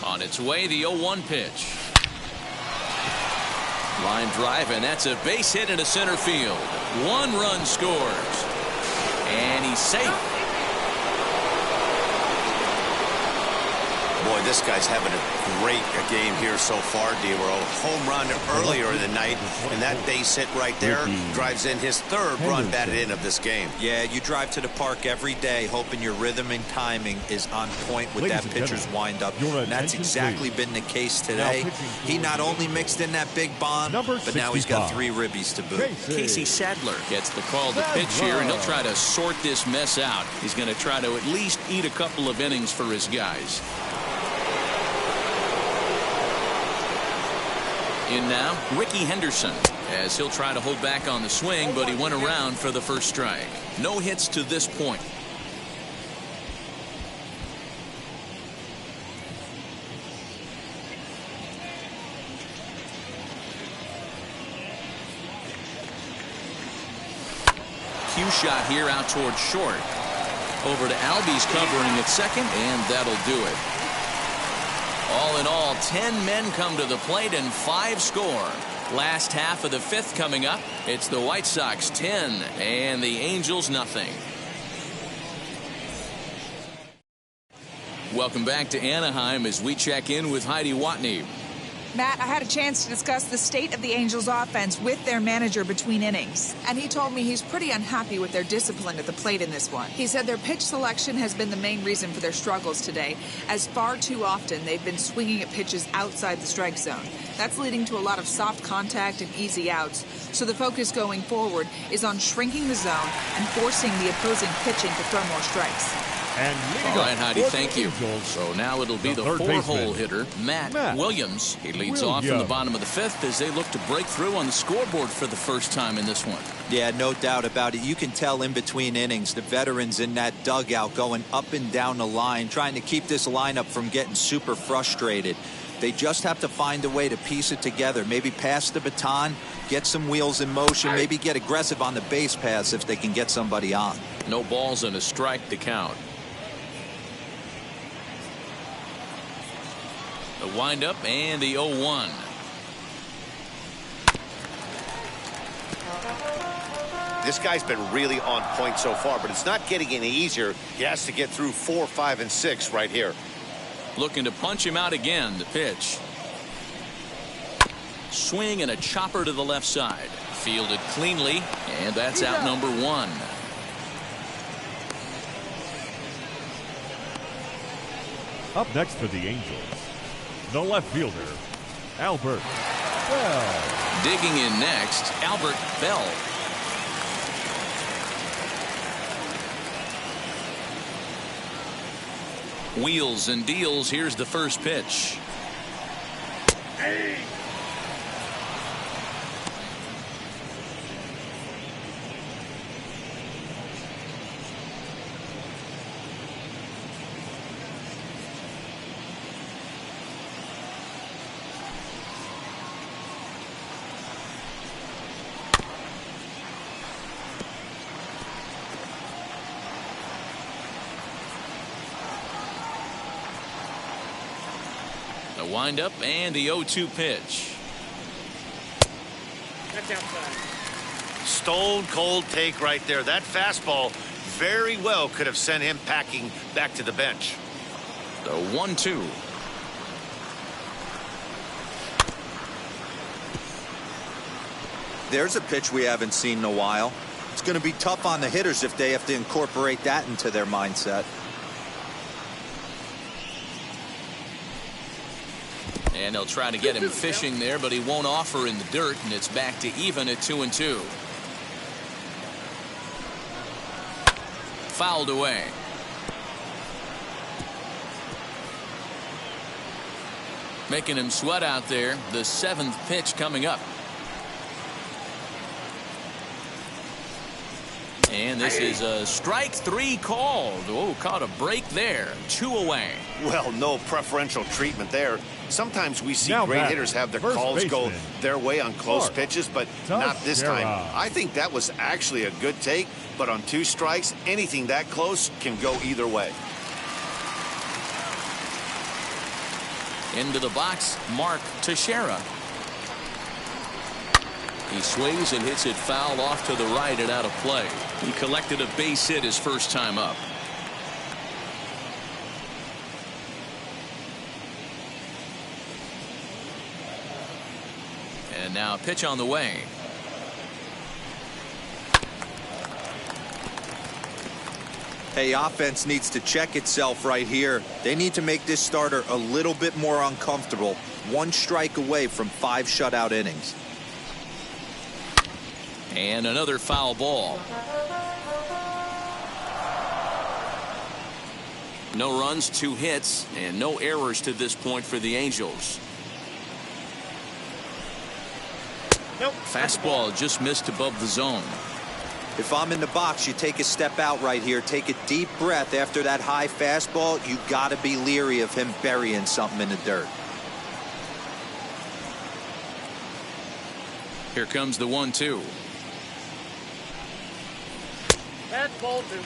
On its way, the 0-1 pitch. Line drive, and that's a base hit into center field. 1 run scores. And he's safe. Boy, this guy's having a great game here so far, D-Row. Home run earlier in the night, and that base hit right there drives in his 3rd run batted in of this game. Yeah, you drive to the park every day hoping your rhythm and timing is on point with that pitcher's windup. And that's exactly been the case today. He not only mixed in that big bomb, but now he's got 3 ribbies to boot. Casey Sadler gets the call to pitch here, and he'll try to sort this mess out. He's going to try to at least eat a couple of innings for his guys. In now, Ricky Henderson, as he'll try to hold back on the swing, but he went around for the first strike. No hits to this point. Cue shot here out towards short. Over to Albies covering at second, and that'll do it. All in all, 10 men come to the plate and 5 score. Last half of the 5th coming up. It's the White Sox 10 and the Angels nothing. Welcome back to Anaheim as we check in with Heidi Watney. Matt, I had a chance to discuss the state of the Angels offense with their manager between innings, and he told me he's pretty unhappy with their discipline at the plate in this one. He said their pitch selection has been the main reason for their struggles today, as far too often they've been swinging at pitches outside the strike zone. That's leading to a lot of soft contact and easy outs, so the focus going forward is on shrinking the zone and forcing the opposing pitching to throw more strikes. All right, Heidi, thank you. So now it'll be the 4-hole hitter, Matt Williams. He leads off in the bottom of the 5th as they look to break through on the scoreboard for the first time in this one. Yeah, no doubt about it. You can tell in between innings, the veterans in that dugout going up and down the line, trying to keep this lineup from getting super frustrated. They just have to find a way to piece it together. Maybe pass the baton, get some wheels in motion, maybe get aggressive on the base paths if they can get somebody on. No balls and a strike to count. The windup and the 0-1. This guy's been really on point so far, but it's not getting any easier. He has to get through 4, 5, and 6 right here. Looking to punch him out again. The pitch. Swing and a chopper to the left side. Fielded cleanly, and that's out number 1. Up next for the Angels, the left fielder, Albert Bell. Digging in next, Albert Bell. Wheels and deals. Here's the first pitch. windup and the 0-2 pitch. That's outside. Stone cold take right there. That fastball very well could have sent him packing back to the bench. The 1-2. There's a pitch we haven't seen in a while. It's going to be tough on the hitters if they have to incorporate that into their mindset. And they'll try to get him fishing there, but he won't offer in the dirt, and it's back to even at 2-2. Fouled away. Making him sweat out there. The 7th pitch coming up. And this is a strike 3 called. Oh, caught a break there. 2 away. Well, no preferential treatment there. Sometimes we see Now great back, hitters have their first calls go baseman, their way on close Clark. pitches, but not this time. Teixeira. I think that was actually a good take, but on 2 strikes, anything that close can go either way. Into the box, Mark Teixeira. He swings and hits it foul off to the right and out of play. He collected a base hit his first time up. And now a pitch on the way. Hey, offense needs to check itself right here. They need to make this starter a little bit more uncomfortable. 1 strike away from 5 shutout innings. And another foul ball. No runs, 2 hits, and no errors to this point for the Angels. Nope. Fastball just missed above the zone. If I'm in the box, you take a step out right here. Take a deep breath after that high fastball. You got to be leery of him burying something in the dirt. Here comes the 1-2. That's ball 2.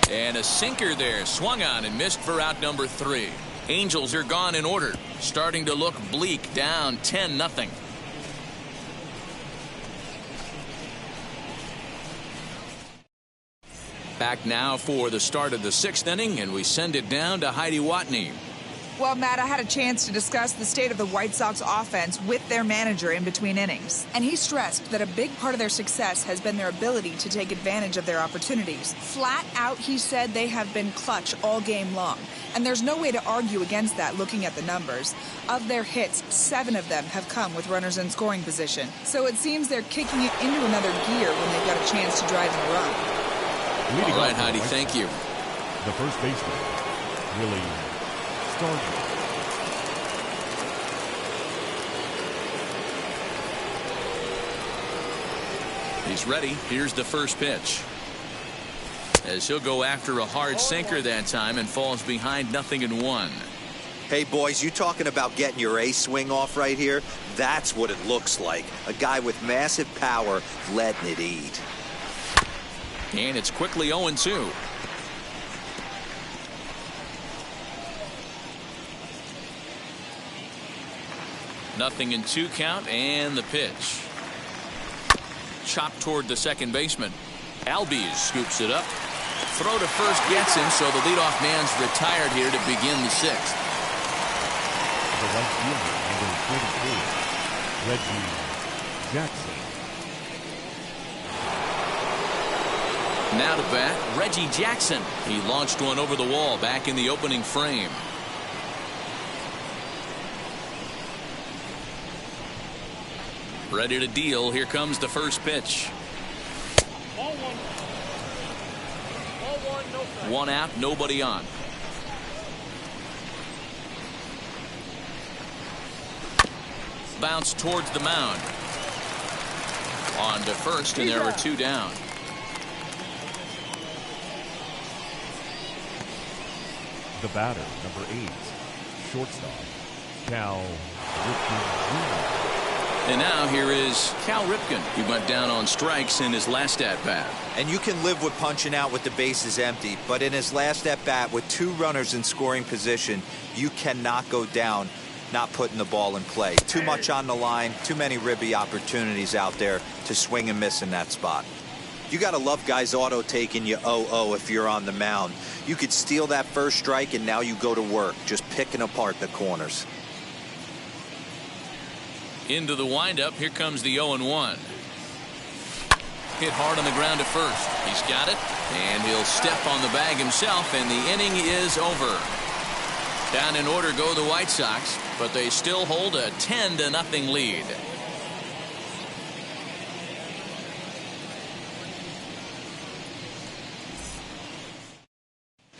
And a sinker there, swung on and missed for out number 3. Angels are gone in order, starting to look bleak, down 10-0. Back now for the start of the 6th inning, and we send it down to Heidi Watney. Well, Matt, I had a chance to discuss the state of the White Sox offense with their manager in between innings. And he stressed that a big part of their success has been their ability to take advantage of their opportunities. Flat out, he said they have been clutch all game long. And there's no way to argue against that looking at the numbers. Of their hits, 7 of them have come with runners in scoring position. So it seems they're kicking it into another gear when they've got a chance to drive in a run. All right, Heidi, thank you. The first baseman, Willie Stargell. He's ready. Here's the first pitch. As he'll go after a hard sinker that time and falls behind 0-1. Hey, boys, you talking about getting your A swing off right here? That's what it looks like. A guy with massive power letting it eat. And it's quickly 0-2. Nothing in 2 count, and the pitch. Chopped toward the second baseman. Albies scoops it up. Throw to first gets him, so the leadoff man's retired here to begin the 6th. The right fielder, number 23, Reggie Jackson. Now to bat, Reggie Jackson. He launched one over the wall back in the opening frame. Ready to deal. Here comes the first pitch. Ball 1. Ball 1, no strike. 1 out, nobody on. Bounce towards the mound. On to first, and there were 2 down. The batter, number 8, shortstop, Cal Ripken Jr. And now here is Cal Ripken. He went down on strikes in his last at-bat. And you can live with punching out with the bases empty, but in his last at-bat with 2 runners in scoring position, you cannot go down not putting the ball in play. Too much on the line, too many ribby opportunities out there to swing and miss in that spot. You got to love guys auto taking you 0-0 if you're on the mound. You could steal that first strike and now you go to work just picking apart the corners. Into the windup, here comes the 0-1. Hit hard on the ground at first. He's got it, and he'll step on the bag himself, and the inning is over. Down in order go the White Sox, but they still hold a 10-0 lead.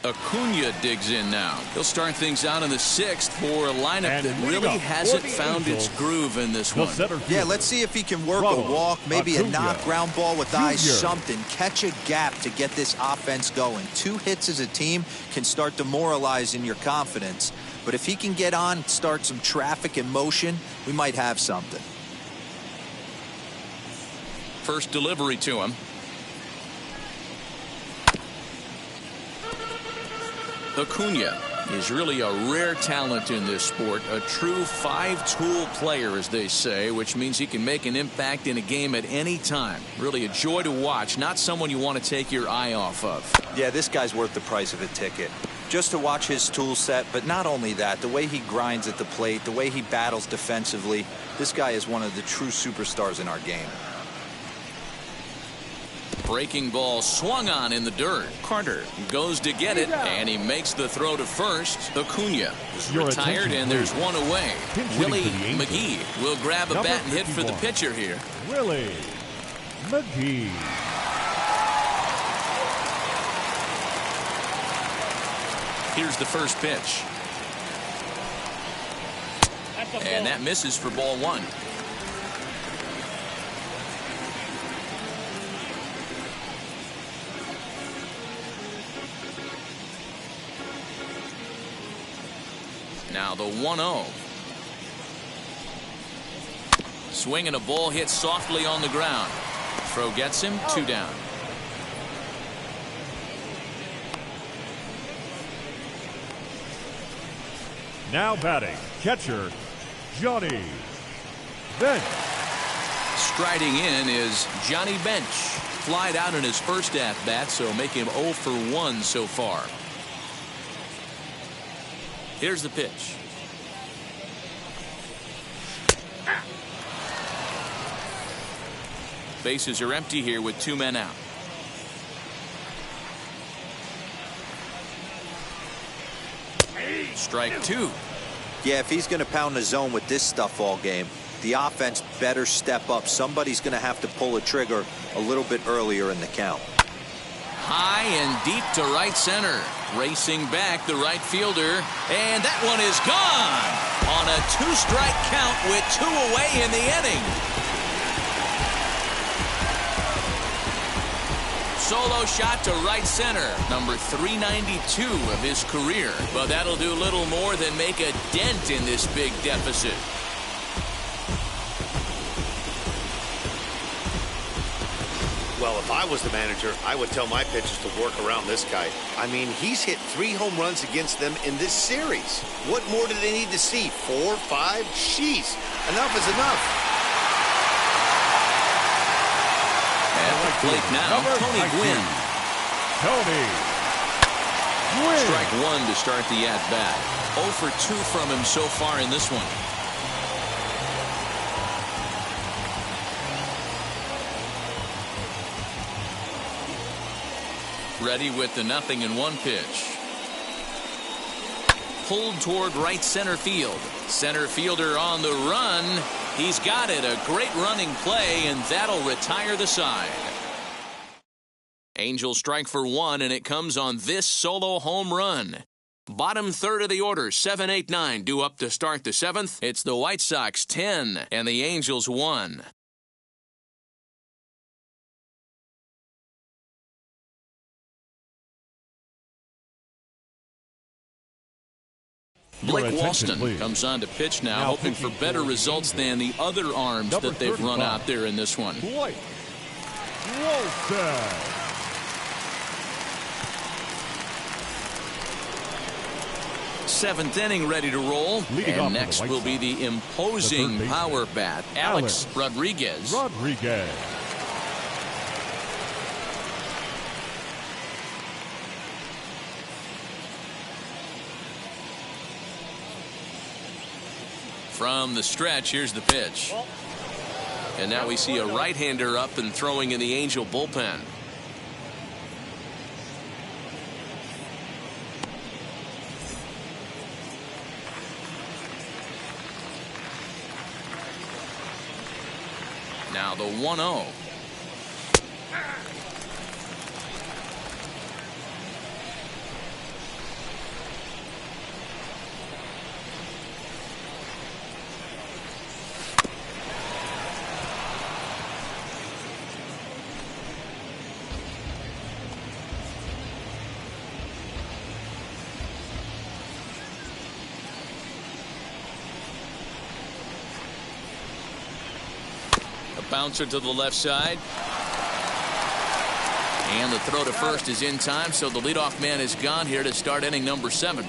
Acuna digs in now. He'll start things out in the 6th for a lineup that really hasn't found its groove in this one. Yeah, let's see if he can work a walk, maybe a knock ground ball with eyes, something. Catch a gap to get this offense going. 2 hits as a team can start demoralizing your confidence. But if he can get on, start some traffic in motion, we might have something. First delivery to him. Acuna is really a rare talent in this sport, a true 5-tool player, as they say, which means he can make an impact in a game at any time. Really a joy to watch, not someone you want to take your eye off of. Yeah, this guy's worth the price of a ticket. Just to watch his tool set, but not only that, the way he grinds at the plate, the way he battles defensively, this guy is one of the true superstars in our game. Breaking ball swung on in the dirt. Carter goes to get it, and he makes the throw to first. Acuna is retired, and there's one away. Willie McGee will grab a bat and hit for the pitcher here. Willie McGee. Here's the first pitch. And that misses for ball 1. Now the 1-0. Swing and a ball hit softly on the ground. Throw gets him, 2 down. Now batting, catcher, Johnny Bench. Striding in is Johnny Bench. Flied out in his first at-bat, so make him 0 for 1 so far. Here's the pitch. Bases are empty here with 2 men out. Strike 2. Yeah, if he's going to pound the zone with this stuff all game, the offense better step up. Somebody's going to have to pull a trigger a little bit earlier in the count. High and deep to right center. Racing back the right fielder, and that one is gone on a 2-strike count with 2 away in the inning. Solo shot to right center, number 392 of his career, but that'll do little more than make a dent in this big deficit. Well, if I was the manager, I would tell my pitchers to work around this guy. I mean, he's hit 3 home runs against them in this series. What more do they need to see? 4, 5? Jeez, enough is enough. At the plate now, Tony Gwynn. Tony Gwynn. Strike 1 to start the at-bat. 0 for 2 from him so far in this one. Ready with the 0-1 pitch. Pulled toward right center field. Center fielder on the run. He's got it. A great running play, and that'll retire the side. Angels strike for 1, and it comes on this solo home run. Bottom third of the order, 7, 8, 9 due up to start the 7th. It's the White Sox 10 and the Angels 1. Blake Walston comes on to pitch now, hoping for better results than the other arms that they've run out there in this one. Blake Walston. Seventh inning ready to roll. And next will be the imposing power bat, Alex Rodriguez. From the stretch, here's the pitch. And now we see a right-hander up and throwing in the Angel bullpen. Now the 1-0. Bouncer to the left side. And the throw to first is in time, so the leadoff man is gone here to start inning number 7.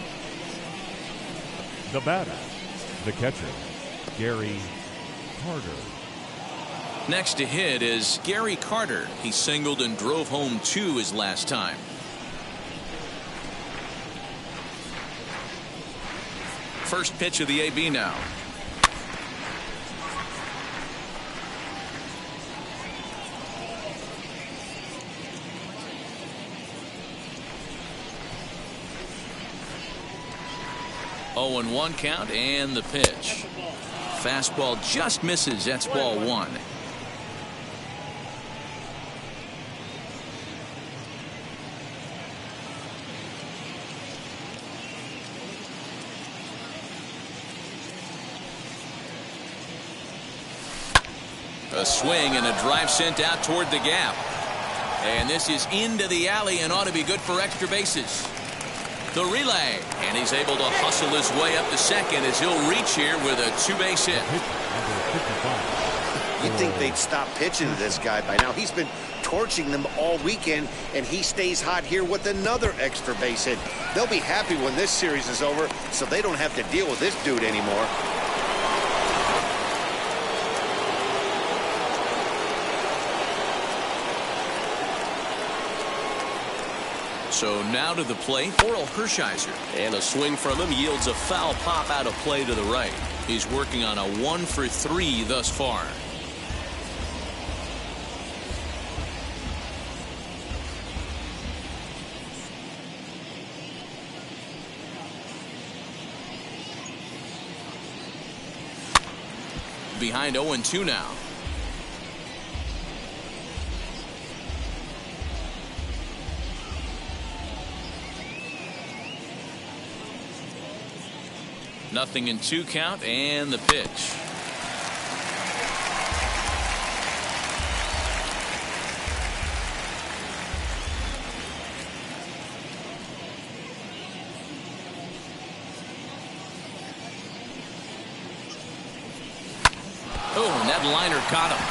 The batter, the catcher, Gary Carter. Next to hit is Gary Carter. He singled and drove home 2 his last time. First pitch of the AB now. Oh, and 1 count, and the pitch. Fastball just misses. That's ball 1. A swing and a drive sent out toward the gap. And this is into the alley and ought to be good for extra bases. The relay, and he's able to hustle his way up to second as he'll reach here with a 2-base hit. You'd think they'd stop pitching to this guy by now. He's been torching them all weekend, and he stays hot here with another extra base hit. They'll be happy when this series is over, so they don't have to deal with this dude anymore. So now to the plate, Oral Hershiser. And a swing from him yields a foul pop out of play to the right. He's working on a 1-for-3 thus far. Behind 0-2 now. Nothing in 2 count, and the pitch. Oh, and that liner caught him.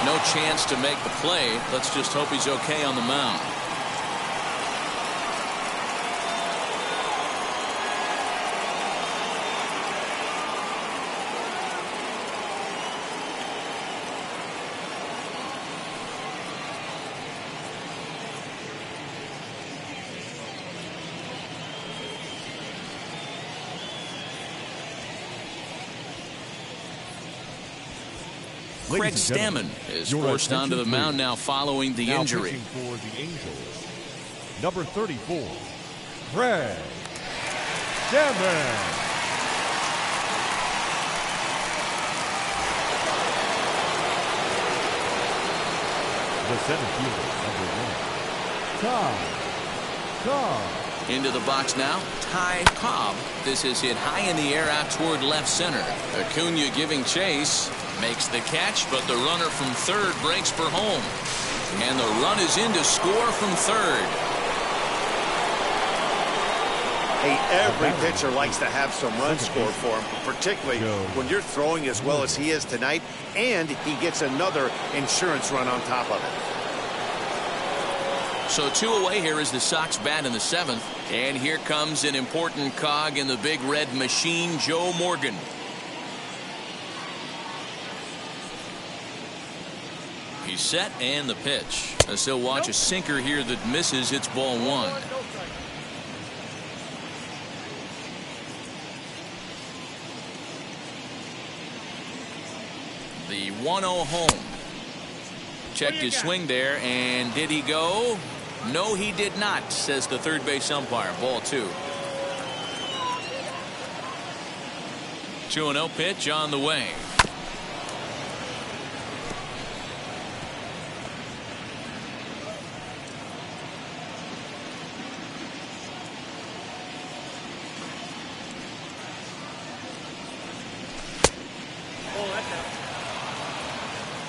No chance to make the play. Let's just hope he's okay on the mound. Craig Stammen is forced onto the mound now following the injury. For the Angels, number 34, Craig Stammen. The center fielder, number 1, Ty Cobb. Into the box now, Ty Cobb. This is hit high in the air out toward left center. Acuna giving chase. Makes the catch, but the runner from third breaks for home. And the run is in to score from third. Hey, every pitcher likes to have some runs scored for him, particularly when you're throwing as well as he is tonight, and he gets another insurance run on top of it. So 2 away here as the Sox bat in the 7th. And here comes an important cog in the big red machine, Joe Morgan. He's set and the pitch. As he'll watch a sinker here that misses. It's ball 1. The 1-0 home. Checked his swing there, and did he go? No, he did not, says the third base umpire. Ball 2. 2-0 pitch on the way.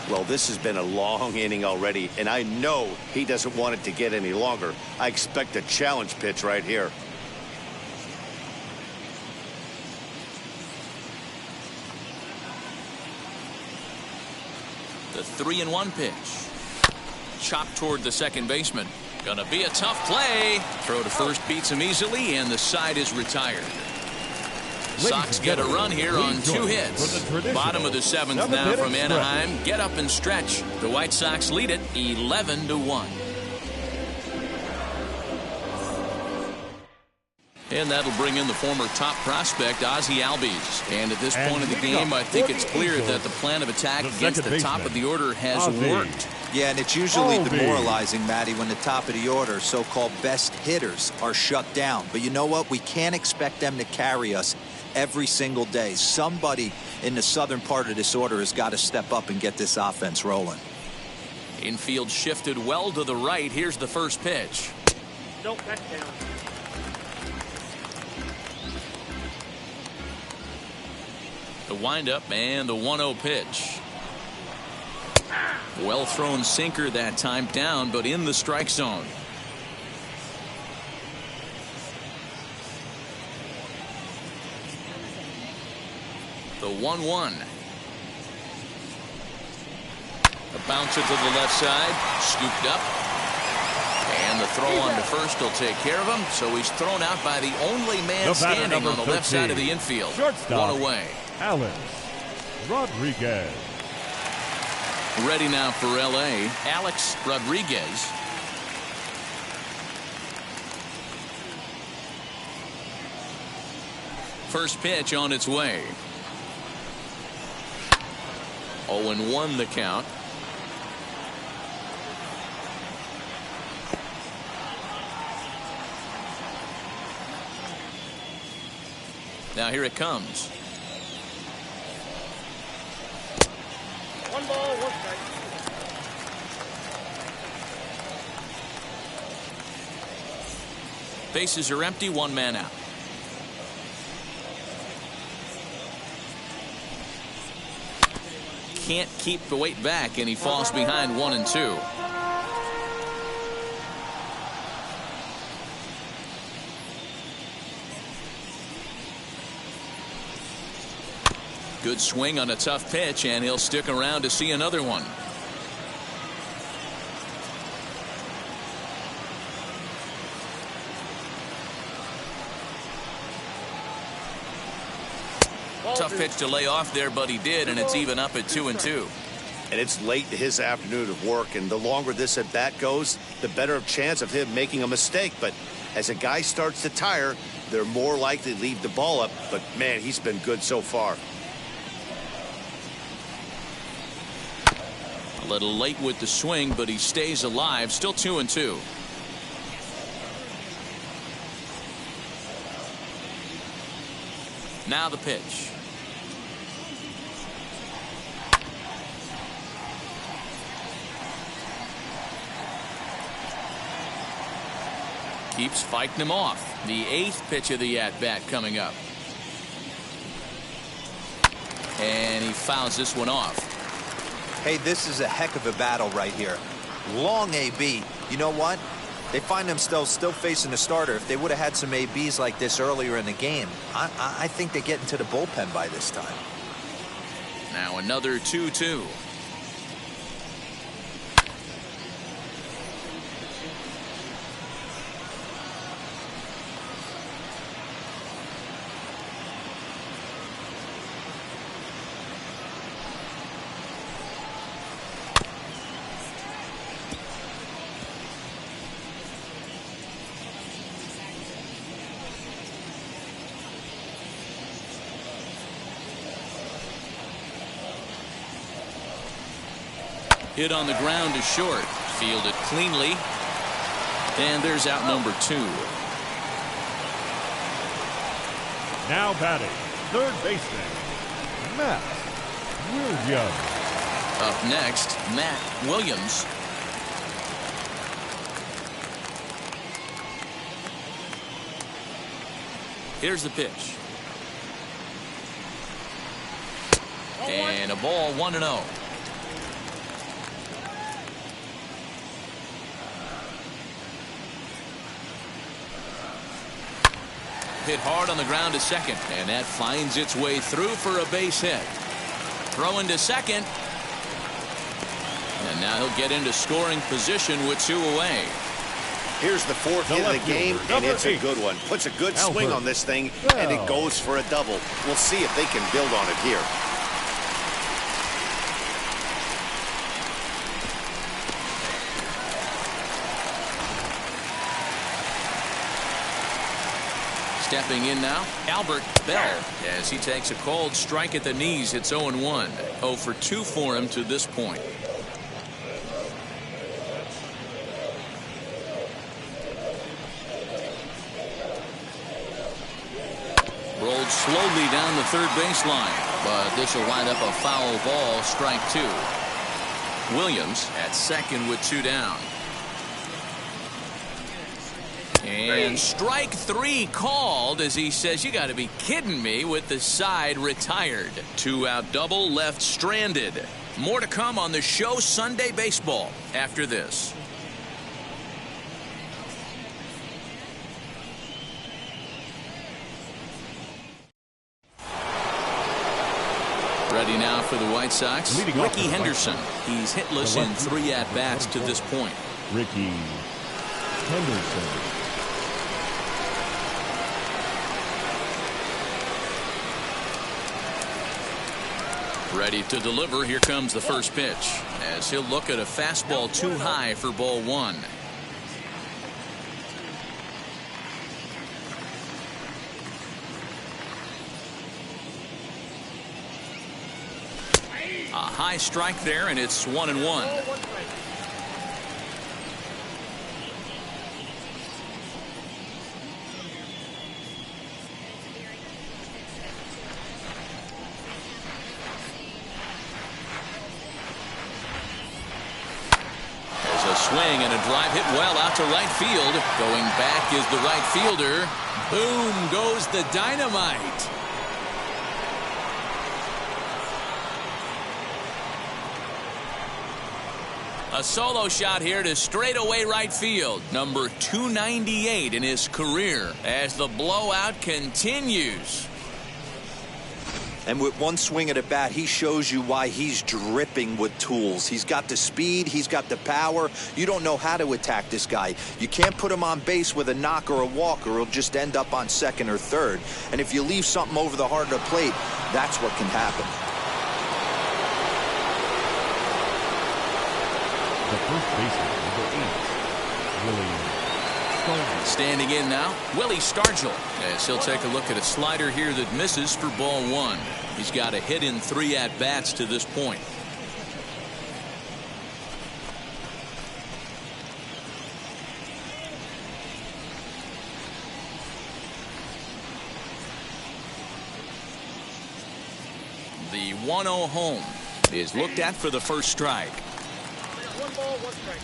Well, this has been a long inning already, and I know he doesn't want it to get any longer. I expect a challenge pitch right here. The 3-1 pitch. Chopped toward the second baseman. Gonna be a tough play. Throw to first beats him easily, and the side is retired. Sox get a run here on 2 hits. Bottom of the 7th now from Anaheim. Get up and stretch. The White Sox lead it 11-1. And that'll bring in the former top prospect, Ozzie Albies. And at this point of the game, I think it's clear that the plan of attack against the top of the order has worked. Yeah, and it's usually demoralizing, Matty, when the top of the order, so-called best hitters, are shut down. But you know what? We can't expect them to carry us every single day. Somebody in the southern part of this order has got to step up and get this offense rolling. Infield shifted well to the right. Here's the first pitch. Nope, that's down. The windup and the 1-0 pitch. Well thrown sinker that time, down but in the strike zone. The 1-1. A bouncer to the left side, scooped up. And the throw on to first will take care of him. So he's thrown out by the only man standing on the left side of the infield. Shortstop, 1 away. Alex Rodriguez. Ready now for L.A. Alex Rodriguez. First pitch on its way. 0-1 the count. Now here it comes. 1 ball, 1 strike. Bases are empty, 1 man out. Can't keep the weight back, and he falls behind 1 and 2. Good swing on a tough pitch, and he'll stick around to see another one. Tough pitch to lay off there, but he did, and it's even up at 2 and 2. And it's late in his afternoon of work, and the longer this at bat goes, the better chance of him making a mistake. But as a guy starts to tire, they're more likely to leave the ball up. But man, he's been good so far. A little late with the swing, but he stays alive. Still 2 and 2. Now the pitch. Keeps fighting him off. The 8th pitch of the at-bat coming up. And he fouls this one off. Hey, this is a heck of a battle right here. Long AB. You know what? They find themselves still facing the starter. If they would have had some ABs like this earlier in the game, I think they get into the bullpen by this time. Now another 2-2. Hit on the ground is short. Fielded cleanly. And there's out number 2. Now batting, third baseman, Matt Williams. Up next, Matt Williams. Here's the pitch. And a ball, 1-0. Hit hard on the ground to second, and that finds its way through for a base hit. Throwing to second. And now he'll get into scoring position with 2 away. Here's the 4th hit of the game, and it's a good one. Puts a good swing on this thing, and it goes for a double. We'll see if they can build on it here. Stepping in now, Albert Bell, as he takes a cold strike at the knees. It's 0-1. 0 for 2 for him to this point. Rolled slowly down the third baseline, but this will wind up a foul ball, strike 2. Williams at second with 2 down. And strike 3 called as he says, you got to be kidding me, with the side retired. 2-out double left stranded. More to come on the show Sunday Baseball after this. Ready now for the White Sox, Ricky Henderson. He's hitless in 3 at-bats to this point. Ricky Henderson. Ready to deliver. Here comes the first pitch, as he'll look at a fastball too high for ball 1. A high strike there, and it's 1-1. Swing and a drive hit well out to right field. Going back is the right fielder. Boom goes the dynamite. A solo shot here to straightaway right field. Number 298 in his career as the blowout continues. And with one swing at a bat, he shows you why he's dripping with tools. He's got the speed, he's got the power. You don't know how to attack this guy. You can't put him on base with a knock or a walk, or he'll just end up on second or third. And if you leave something over the heart of the plate, that's what can happen. The first baseman, number 8, Willie. Standing in now, Willie Stargell, as he'll take a look at a slider here that misses for ball 1. He's got a hit in 3 at-bats to this point. The 1-0 home is looked at for the first strike. 1 ball, 1 strike.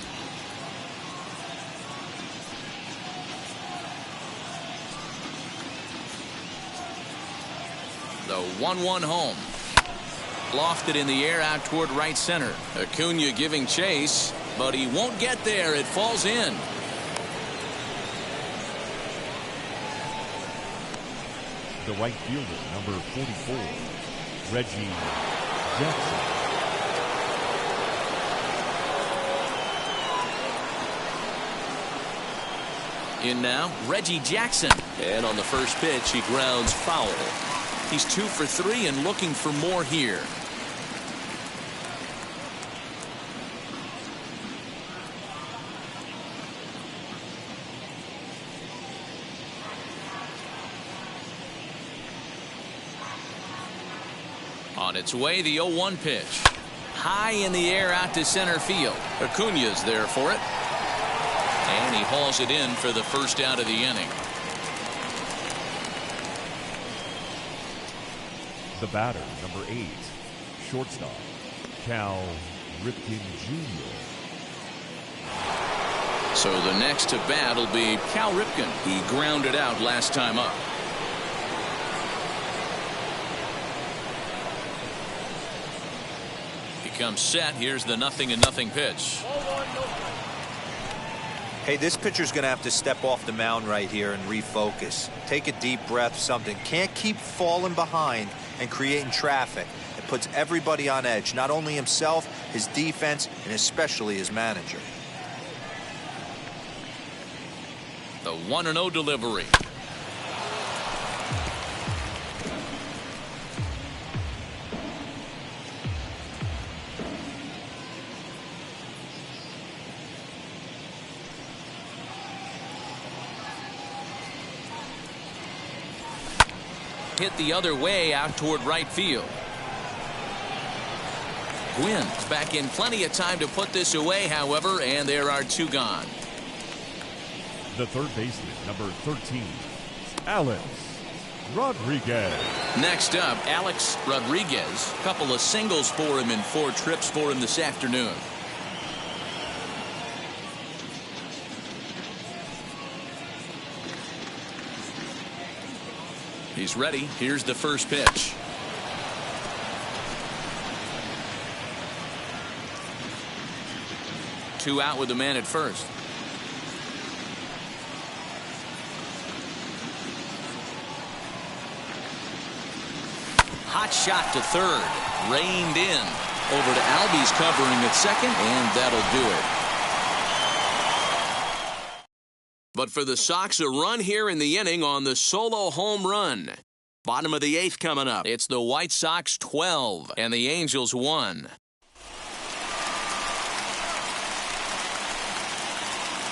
The 1-1 home. Lofted in the air out toward right center. Acuna giving chase, but he won't get there. It falls in. the right fielder, number 44, Reggie Jackson. In now, Reggie Jackson. And on the first pitch, he grounds foul. He's 2 for 3 and looking for more here. On its way, the 0-1 pitch. High in the air out to center field. Acuna's there for it. And he hauls it in for the first out of the inning. The batter, number 8, shortstop, Cal Ripken Jr. So the next to bat will be Cal Ripken. He grounded out last time up. He comes set. Here's the 0-0 pitch. Hey, this pitcher's going to have to step off the mound right here and refocus. Take a deep breath, something. Can't keep falling behind and creating traffic. It puts everybody on edge, not only himself, his defense, and especially his manager. The 1-0 delivery. Hit the other way out toward right field. Gwynn's back in plenty of time to put this away, however, and there are 2 gone. The third baseman, number 13, Alex Rodriguez. Next up, Alex Rodriguez. A couple of singles for him and 4 trips for him this afternoon. He's ready. Here's the first pitch. Two out with the man at first. Hot shot to third. Reined in. Over to Albies covering at second, and that'll do it. But for the Sox, a run here in the inning on the solo home run. Bottom of the 8th coming up. It's the White Sox 12 and the Angels 1.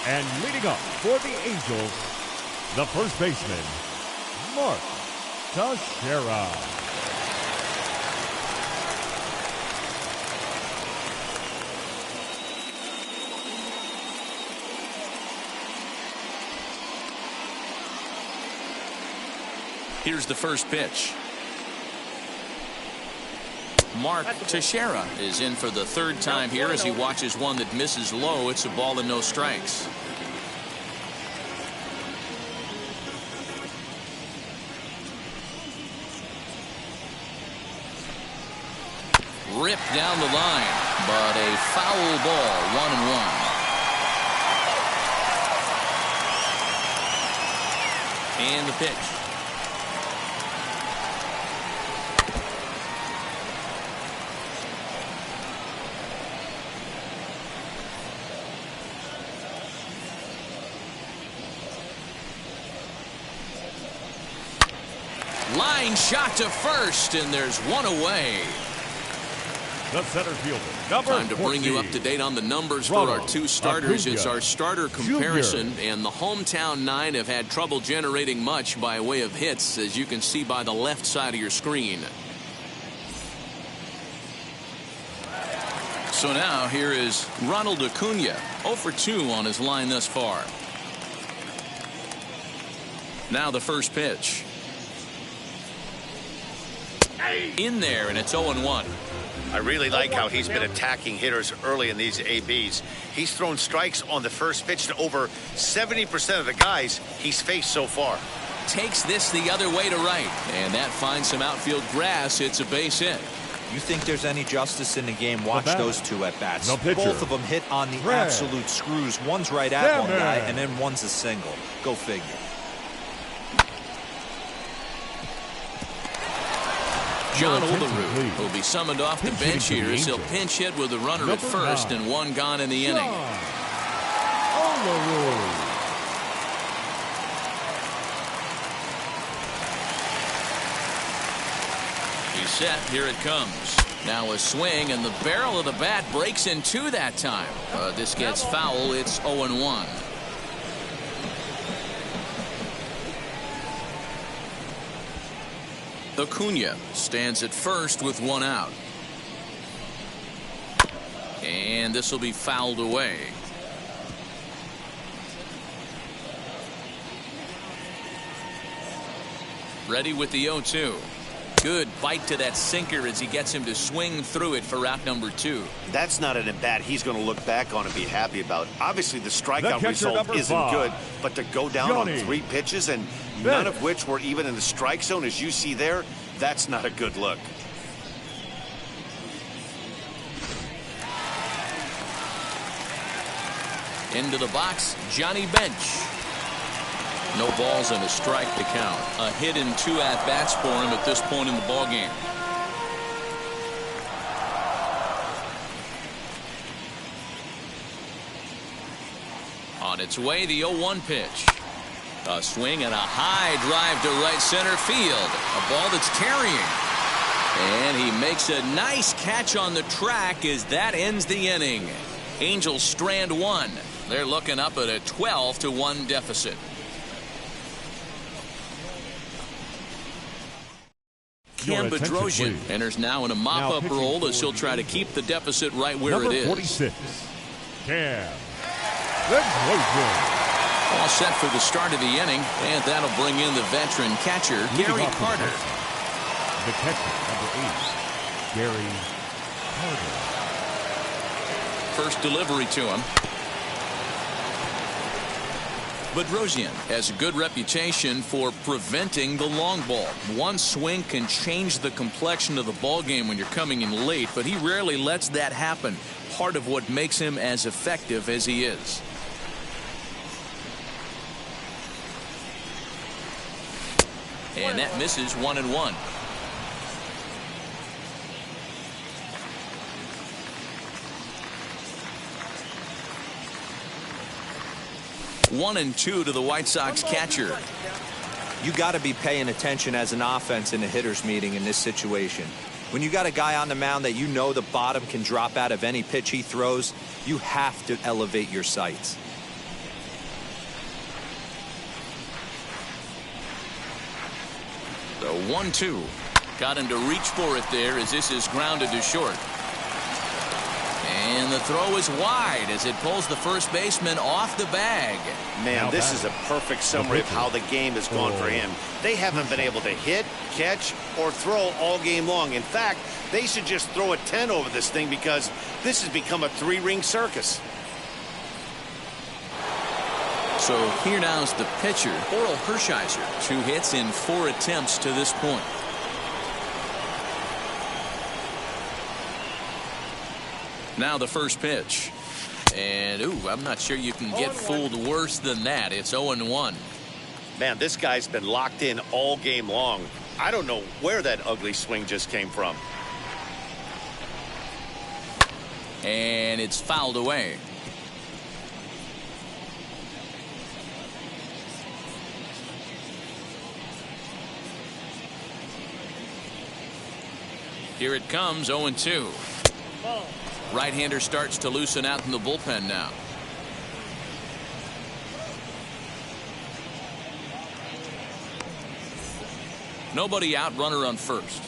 And leading up for the Angels, the first baseman, Mark Teixeira. Here's the first pitch. Mark Teixeira is in for the 3rd time here as he watches one that misses low. It's a ball and no strikes. Ripped down the line, but a foul ball, 1-1. And the pitch. Line shot to first, and there's one away. The center fielder, number Time to bring you up to date on the numbers for our 2 starters. It's our starter comparison, and the hometown 9 have had trouble generating much by way of hits, as you can see by the left side of your screen. So now here is Ronald Acuna, 0 for 2 on his line thus far. Now the first pitch. In there, and it's 0-1. I really like how he's been attacking hitters early in these ABs. He's thrown strikes on the first pitch to over 70% of the guys he's faced so far. Takes this the other way to right, and that finds some outfield grass. It's a base hit. You think there's any justice in the game? Watch those 2 at bats. No pitcher. Both of them hit on the absolute screws. One's right at one guy, and then one's a single. Go figure. John Olerud, who'll be summoned off the bench here as he'll pinch hit with a runner at first and one gone in the inning. He's set. Here it comes. Now a swing, and the barrel of the bat breaks in two that time. This gets foul. It's 0-1. Acuna stands at first with one out. And this will be fouled away. Ready with the 0-2. Good bite to that sinker as he gets him to swing through it for out number 2. That's not an at-bat he's going to look back on and be happy about. Obviously, the strikeout result isn't good, but to go down on 3 pitches and none of which were even in the strike zone, as you see there, that's not a good look. Into the box, Johnny Bench. No balls and a strike to count. A hit in 2 at-bats for him at this point in the ballgame. On its way, the 0-1 pitch. A swing and a high drive to right center field. A ball that's carrying. And he makes a nice catch on the track as that ends the inning. Angels strand 1. They're looking up at a 12-1 deficit. Cam Bedrosian enters now in a mop-up role as he'll try to keep the deficit right where it is. 46, Cam Bedrosian. All set for the start of the inning, and that'll bring in the veteran catcher, Gary Carter. The catcher, number 8, Gary Carter. First delivery to him. Bedrosian has a good reputation for preventing the long ball. One swing can change the complexion of the ball game when you're coming in late, but he rarely lets that happen. Part of what makes him as effective as he is. And that misses 1-1. One and 2 to the White Sox catcher. You got to be paying attention as an offense in a hitter's meeting in this situation. When you got a guy on the mound that you know the bottom can drop out of any pitch he throws, you have to elevate your sights. The 1-2. Got him to reach for it there as this is grounded to short. And the throw is wide as it pulls the first baseman off the bag. Man, this is a perfect summary of how the game has gone for him. They haven't been able to hit, catch, or throw all game long. In fact, they should just throw a 10 over this thing because this has become a 3-ring circus. So here now is the pitcher, Oral Hershiser. 2 hits in 4 attempts to this point. Now the first pitch. And, I'm not sure you can get fooled worse than that. It's 0-1. Man, this guy's been locked in all game long. I don't know where that ugly swing just came from. And it's fouled away. Here it comes, 0-2. Right-hander starts to loosen out in the bullpen now. Nobody out, runner on first.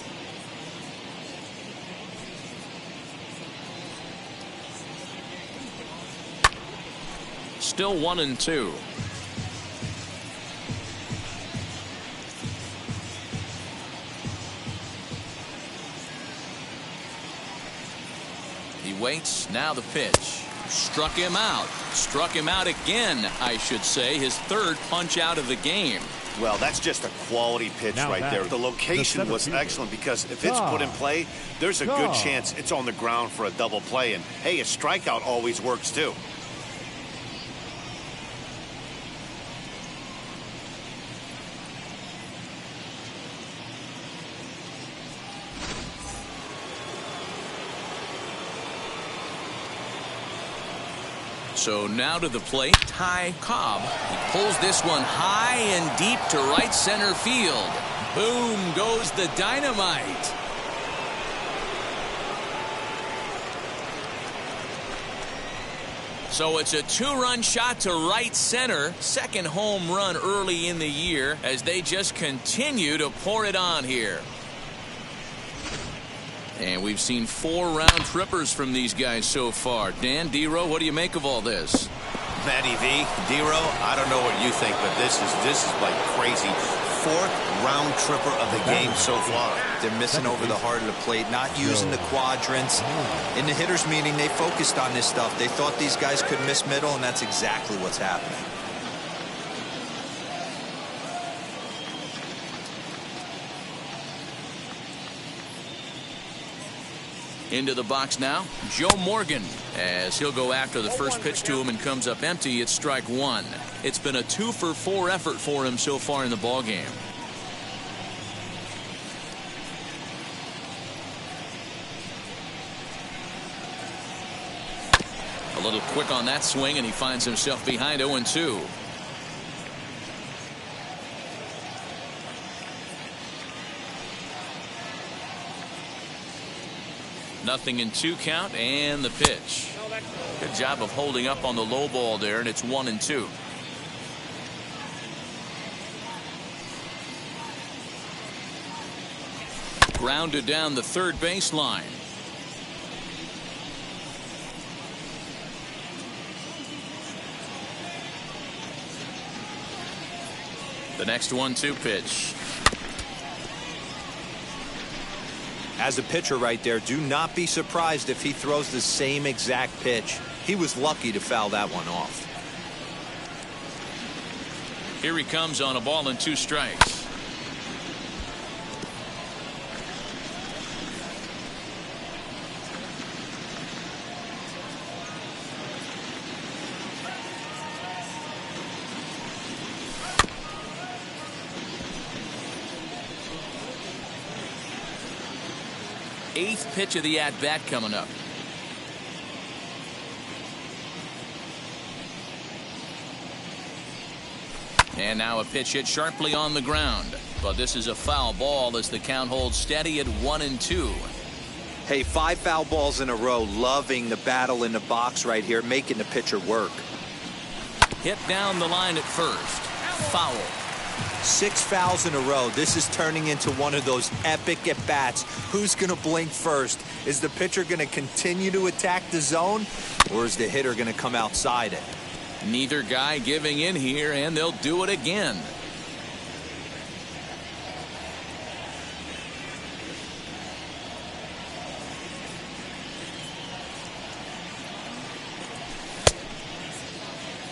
Still 1-2. He waits. Now the pitch. Struck him out. Struck him out again, I should say. His 3rd punch out of the game. Well, that's just a quality pitch right there. The location was excellent because if it's put in play, there's a good chance it's on the ground for a double play. And, hey, a strikeout always works, too. So now to the plate, Ty Cobb. He pulls this one high and deep to right center field. Boom goes the dynamite. So it's a 2-run shot to right center. Second home run early in the year as they just continue to pour it on here. And we've seen 4 round trippers from these guys so far. Dan, D-Row, what do you make of all this? Matty V, D-Row, I don't know what you think, but this is like crazy. 4th round tripper of the game so far. They're missing over the heart of the plate, not using the quadrants. In the hitters meeting, they focused on this stuff. They thought these guys could miss middle, and that's exactly what's happening. Into the box now, Joe Morgan, as he'll go after the first pitch to him and comes up empty. It's strike 1. It's been a 2-for-4 effort for him so far in the ballgame. A little quick on that swing, and he finds himself behind 0-2. Nothing in 2 count, and the pitch. Good job of holding up on the low ball there, and it's 1-2. Grounded down the third baseline. The next 1-2 pitch. As a pitcher right there, do not be surprised if he throws the same exact pitch. He was lucky to foul that one off. Here he comes on a ball and 2 strikes. Eighth pitch of the at-bat coming up. And now a pitch hit sharply on the ground. But this is a foul ball as the count holds steady at 1-2. Hey, 5 foul balls in a row. Loving the battle in the box right here, making the pitcher work. Hit down the line at first. Foul. 6 fouls in a row. This is turning into one of those epic at-bats. Who's going to blink first? Is the pitcher going to continue to attack the zone, or is the hitter going to come outside it? Neither guy giving in here, and they'll do it again.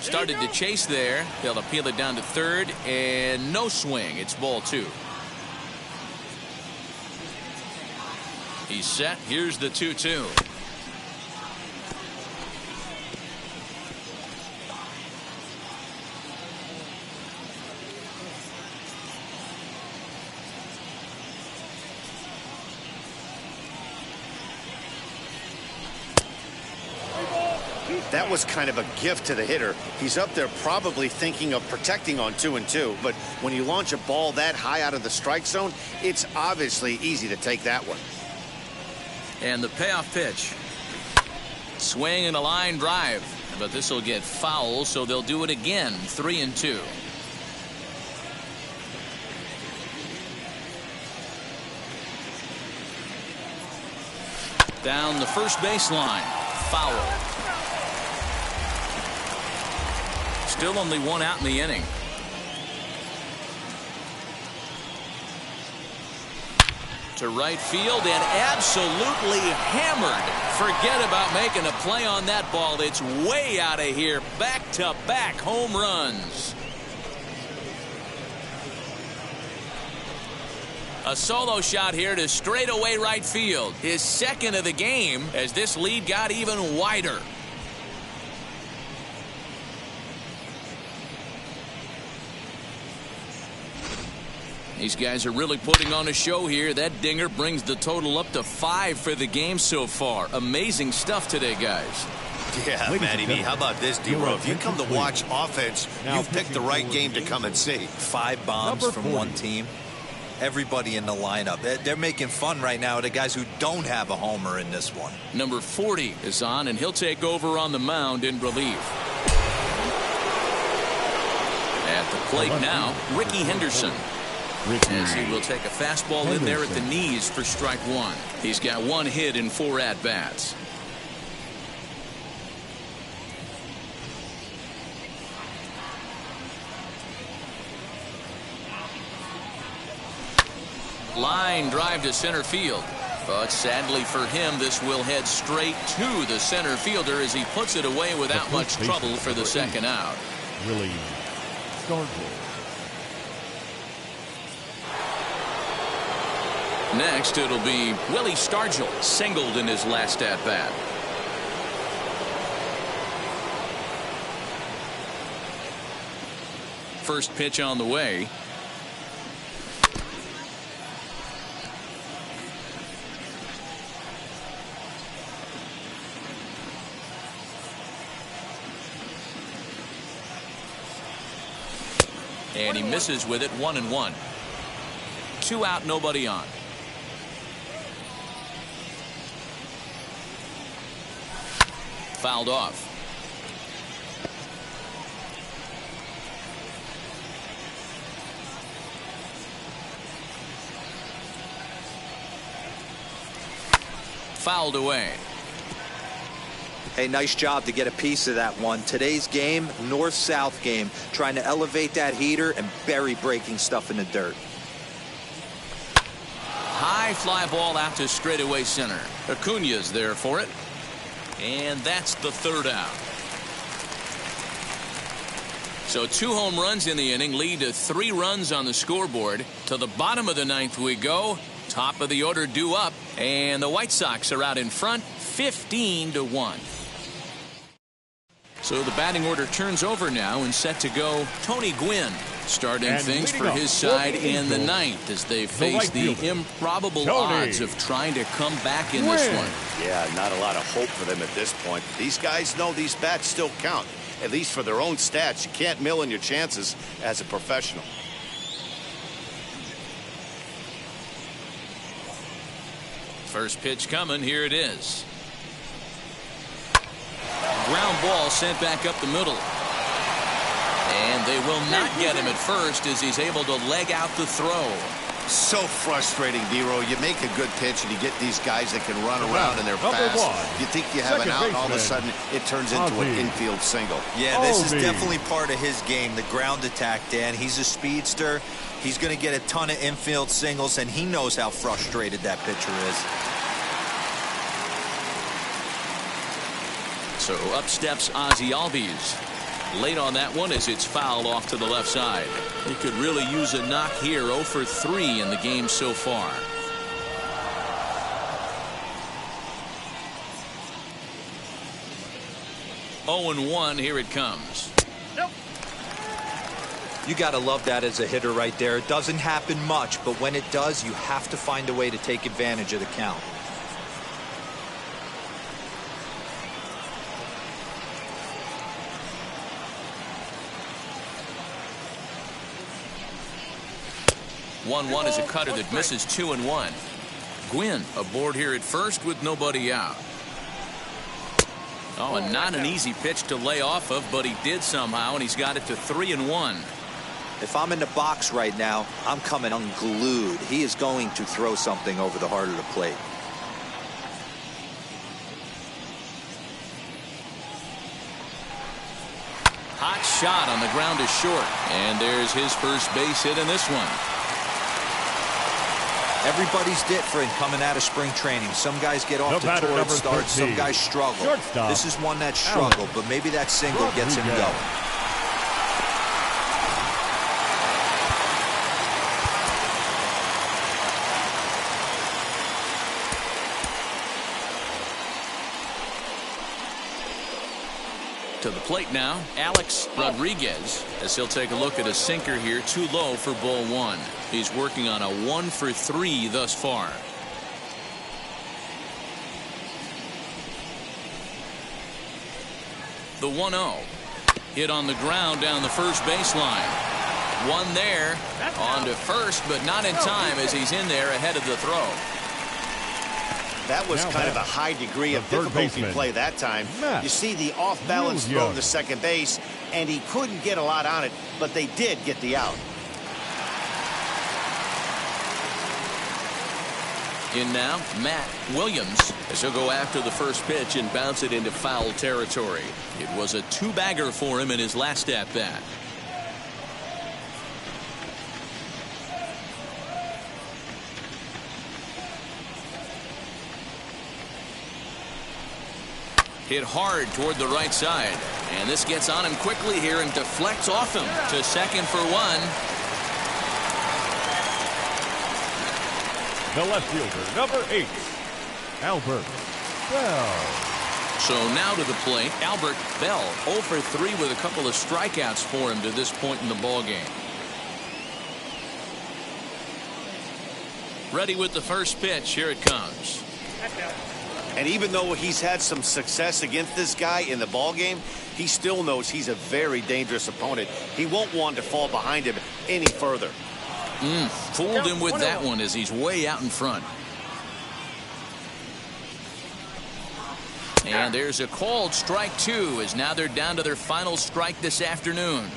Started to chase there. They'll appeal it down to third, and no swing. It's ball 2. He's set. Here's the 2-2. That was kind of a gift to the hitter. He's up there probably thinking of protecting on 2-2, but when you launch a ball that high out of the strike zone, it's obviously easy to take that one. And the payoff pitch. Swing and a line drive, but this will get foul, so they'll do it again. 3-2. Down the first baseline. Foul. Still only 1 out in the inning. To right field and absolutely hammered. Forget about making a play on that ball. It's way out of here. Back-to-back home runs. A solo shot here to straightaway right field. His second of the game as this lead got even wider. These guys are really putting on a show here. That dinger brings the total up to 5 for the game so far. Amazing stuff today, guys. Yeah, Matty B, how about this, D-Row? If you come to watch offense, you've picked the right game to come and see. 5 bombs from one team. Everybody in the lineup. They're making fun right now of the guys who don't have a homer in this one. Number 40 is on, and he'll take over on the mound in relief. At the plate now, Ricky Henderson. As he will take a fastball in there at the knees for strike 1. He's got 1 hit in 4 at-bats. Line drive to center field. But sadly for him, this will head straight to the center fielder as he puts it away without much trouble for the second out. Really Stargell. Next, it'll be Willie Stargell, singled in his last at-bat. First pitch on the way. And he misses with it, 1-1. 2 out, nobody on. Fouled off. Fouled away. Hey, nice job to get a piece of that one. Today's game, north-south game, trying to elevate that heater and bury breaking stuff in the dirt. High fly ball out to straightaway center. Acuna's there for it. And that's the 3rd out. So 2 home runs in the inning lead to 3 runs on the scoreboard. To the bottom of the 9th we go. Top of the order due up. And the White Sox are out in front, 15-1. So the batting order turns over now and set to go Tony Gwynn. Starting and things for his side in the 9th as they face the improbable odds of trying to come back in this one. Yeah, not a lot of hope for them at this point. These guys know these bats still count, at least for their own stats. You can't mill in your chances as a professional. First pitch coming. Here it is. Ground ball sent back up the middle. And they will not get him at first as he's able to leg out the throw. So frustrating, D-Row. You make a good pitch and you get these guys that can run around and they're fast. You think you have an out and all of a sudden it turns into an infield single. Yeah, this is definitely part of his game, the ground attack, Dan. He's a speedster. He's going to get a ton of infield singles, and he knows how frustrated that pitcher is. So up steps Ozzie Albies. Late on that one as it's fouled off to the left side. He could really use a knock here. 0 for 3 in the game so far. Oh and 1. Here it comes. Nope. You got to love that as a hitter right there. It doesn't happen much, but when it does, you have to find a way to take advantage of the count. One is a cutter that misses 2-1. Gwynn aboard here at first with nobody out. Oh, and not an easy pitch to lay off of, but he did somehow, and he's got it to 3-1. If I'm in the box right now, I'm coming unglued. He is going to throw something over the heart of the plate. Hot shot on the ground is short, and there's his first base hit in this one. Everybody's different coming out of spring training. Some guys get off to torrid starts. Some guys struggle. Shortstop. This is one that struggled, but maybe that single gets him going. To the plate now, Alex Rodriguez, as he'll take a look at a sinker here, too low for ball 1. He's working on a 1 for 3 thus far. The 1-0. Hit on the ground down the first baseline. One there. On to first, but not in time as he's in there ahead of the throw. That was kind of a high degree of difficulty play that time. You see the off-balance throw to second base, and he couldn't get a lot on it, but they did get the out. In now, Matt Williams, as he'll go after the first pitch and bounce it into foul territory. It was a two-bagger for him in his last at-bat. Hit hard toward the right side. And this gets on him quickly here and deflects off him to second for one. The left fielder, number 8, Albert Bell. So now to the plate, Albert Bell, 0 for 3 with a couple of strikeouts for him to this point in the ballgame. Ready with the first pitch. Here it comes. And even though he's had some success against this guy in the ballgame, he still knows he's a very dangerous opponent. He won't want to fall behind him any further. Fooled him with that one as he's way out in front. And there's a called strike 2 as now they're down to their final strike this afternoon.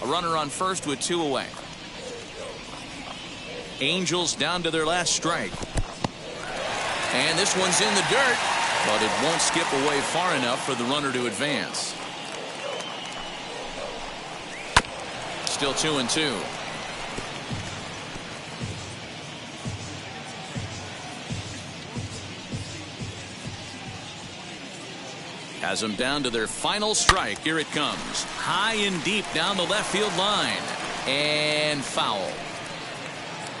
A runner on first with 2 away. Angels down to their last strike. And this one's in the dirt, but it won't skip away far enough for the runner to advance. Still 2-2. Has them down to their final strike. Here it comes. High and deep down the left field line. And foul.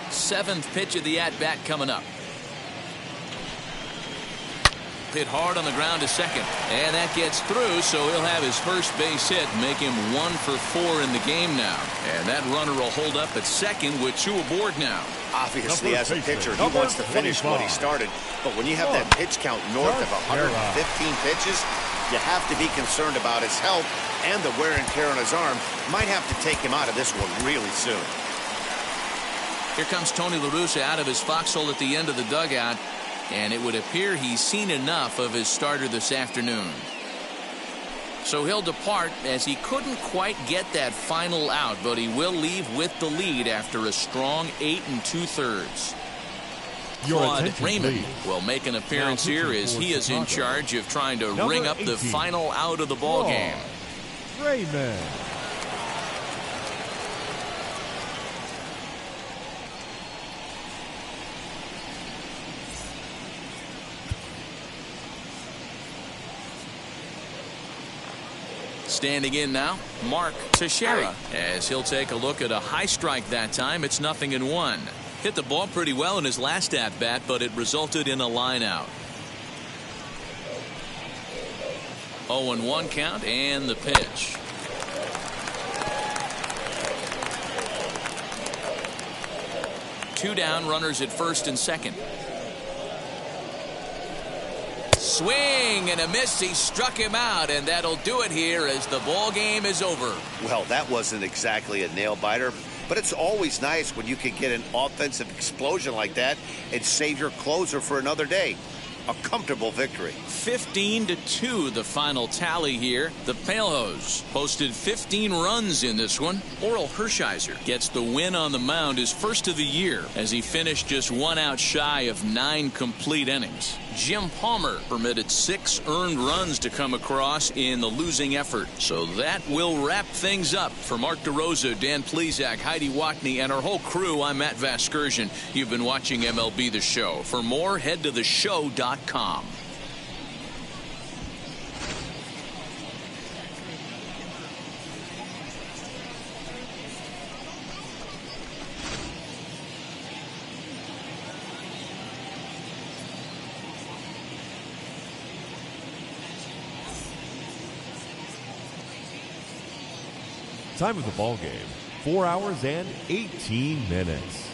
7th pitch of the at-bat coming up. Hit hard on the ground to second. And that gets through, so he'll have his first base hit, make him 1 for 4 in the game now. And that runner will hold up at second with 2 aboard now. Obviously, as a pitcher, he wants to finish what he started. But when you have that pitch count north of 115 pitches, you have to be concerned about his health, and the wear and tear on his arm might have to take him out of this one really soon. Here comes Tony La Russa out of his foxhole at the end of the dugout, and it would appear he's seen enough of his starter this afternoon. So he'll depart as he couldn't quite get that final out, but he will leave with the lead after a strong 8 2/3. Claude Raymond will make an appearance here as he is in charge of trying to ring up the final out of the ball game. Raymond. Standing in now, Mark Teixeira, as he'll take a look at a high strike that time. It's 0-1. Hit the ball pretty well in his last at-bat, but it resulted in a line out. 0-1 count and the pitch. Two down, runners at first and second. Swing and a miss. He struck him out, and that'll do it here as the ball game is over. Well, that wasn't exactly a nail-biter, but it's always nice when you can get an offensive explosion like that and save your closer for another day. A comfortable victory. 15-2 the final tally here. The Palehose posted 15 runs in this one. Oral Hershiser gets the win on the mound, his first of the year, as he finished just 1 out shy of 9 complete innings. Jim Palmer permitted 6 earned runs to come across in the losing effort. So that will wrap things up. For Mark DeRosa, Dan Plesac, Heidi Watney, and our whole crew, I'm Matt Vasgersian. You've been watching MLB The Show. For more, head to theshow.com. Time of the ball game, 4 hours and 18 minutes.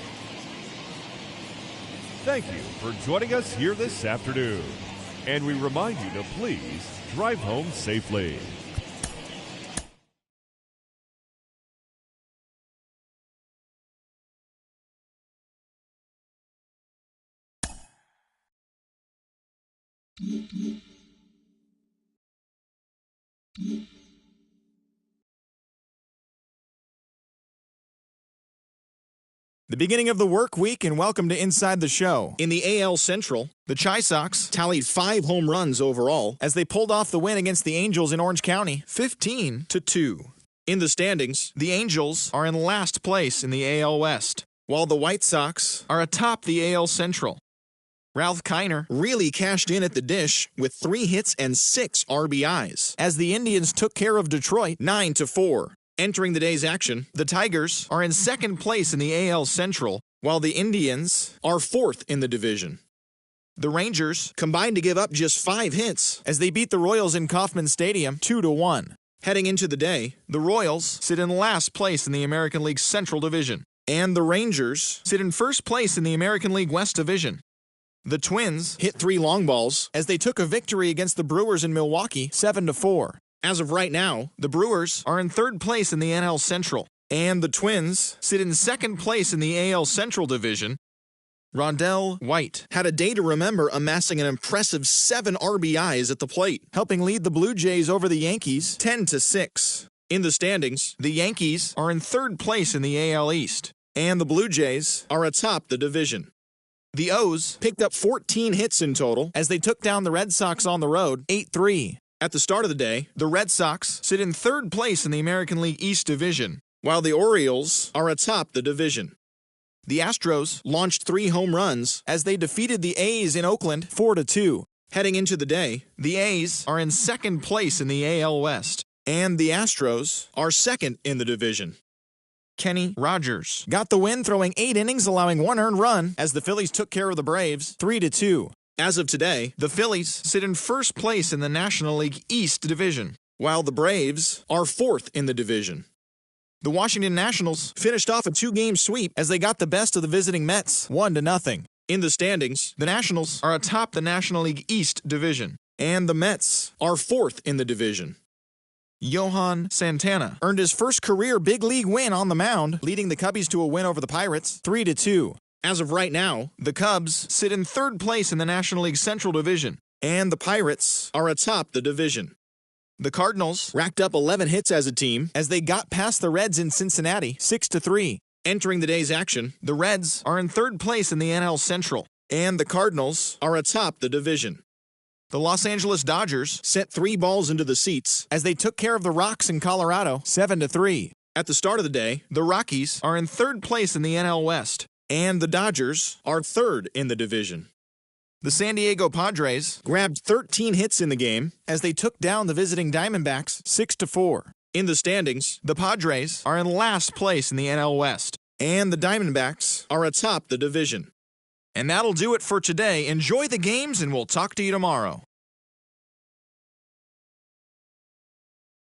Thank you for joining us here this afternoon. And we remind you to please drive home safely. The beginning of the work week, and welcome to Inside the Show. In the AL Central, the Chi Sox tallied 5 home runs overall as they pulled off the win against the Angels in Orange County, 15-2. In the standings, the Angels are in last place in the AL West, while the White Sox are atop the AL Central. Ralph Kiner really cashed in at the dish with 3 hits and 6 RBIs as the Indians took care of Detroit 9-4. Entering the day's action, the Tigers are in second place in the AL Central, while the Indians are 4th in the division. The Rangers combined to give up just 5 hits as they beat the Royals in Kauffman Stadium 2-1. Heading into the day, the Royals sit in last place in the American League Central Division, and the Rangers sit in first place in the American League West Division. The Twins hit 3 long balls as they took a victory against the Brewers in Milwaukee 7-4. As of right now, the Brewers are in 3rd place in the NL Central, and the Twins sit in 2nd place in the AL Central Division. Rondell White had a day to remember, amassing an impressive 7 RBIs at the plate, helping lead the Blue Jays over the Yankees 10-6. In the standings, the Yankees are in 3rd place in the AL East, and the Blue Jays are atop the division. The O's picked up 14 hits in total as they took down the Red Sox on the road 8-3. At the start of the day, the Red Sox sit in 3rd place in the American League East Division, while the Orioles are atop the division. The Astros launched 3 home runs as they defeated the A's in Oakland 4-2. Heading into the day, the A's are in 2nd place in the AL West, and the Astros are 2nd in the division. Kenny Rogers got the win, throwing 8 innings, allowing 1 earned run as the Phillies took care of the Braves 3-2. As of today, the Phillies sit in 1st place in the National League East Division, while the Braves are 4th in the division. The Washington Nationals finished off a 2-game sweep as they got the best of the visiting Mets 1-0. In the standings, the Nationals are atop the National League East Division, and the Mets are 4th in the division. Johan Santana earned his first career big league win on the mound, leading the Cubbies to a win over the Pirates 3-2. As of right now, the Cubs sit in 3rd place in the National League Central Division, and the Pirates are atop the division. The Cardinals racked up 11 hits as a team as they got past the Reds in Cincinnati 6-3. Entering the day's action, the Reds are in 3rd place in the NL Central, and the Cardinals are atop the division. The Los Angeles Dodgers sent 3 balls into the seats as they took care of the Rocks in Colorado 7-3. At the start of the day, the Rockies are in 3rd place in the NL West, and the Dodgers are 3rd in the division. The San Diego Padres grabbed 13 hits in the game as they took down the visiting Diamondbacks 6-4. In the standings, the Padres are in last place in the NL West, and the Diamondbacks are atop the division. And that'll do it for today. Enjoy the games, and we'll talk to you tomorrow.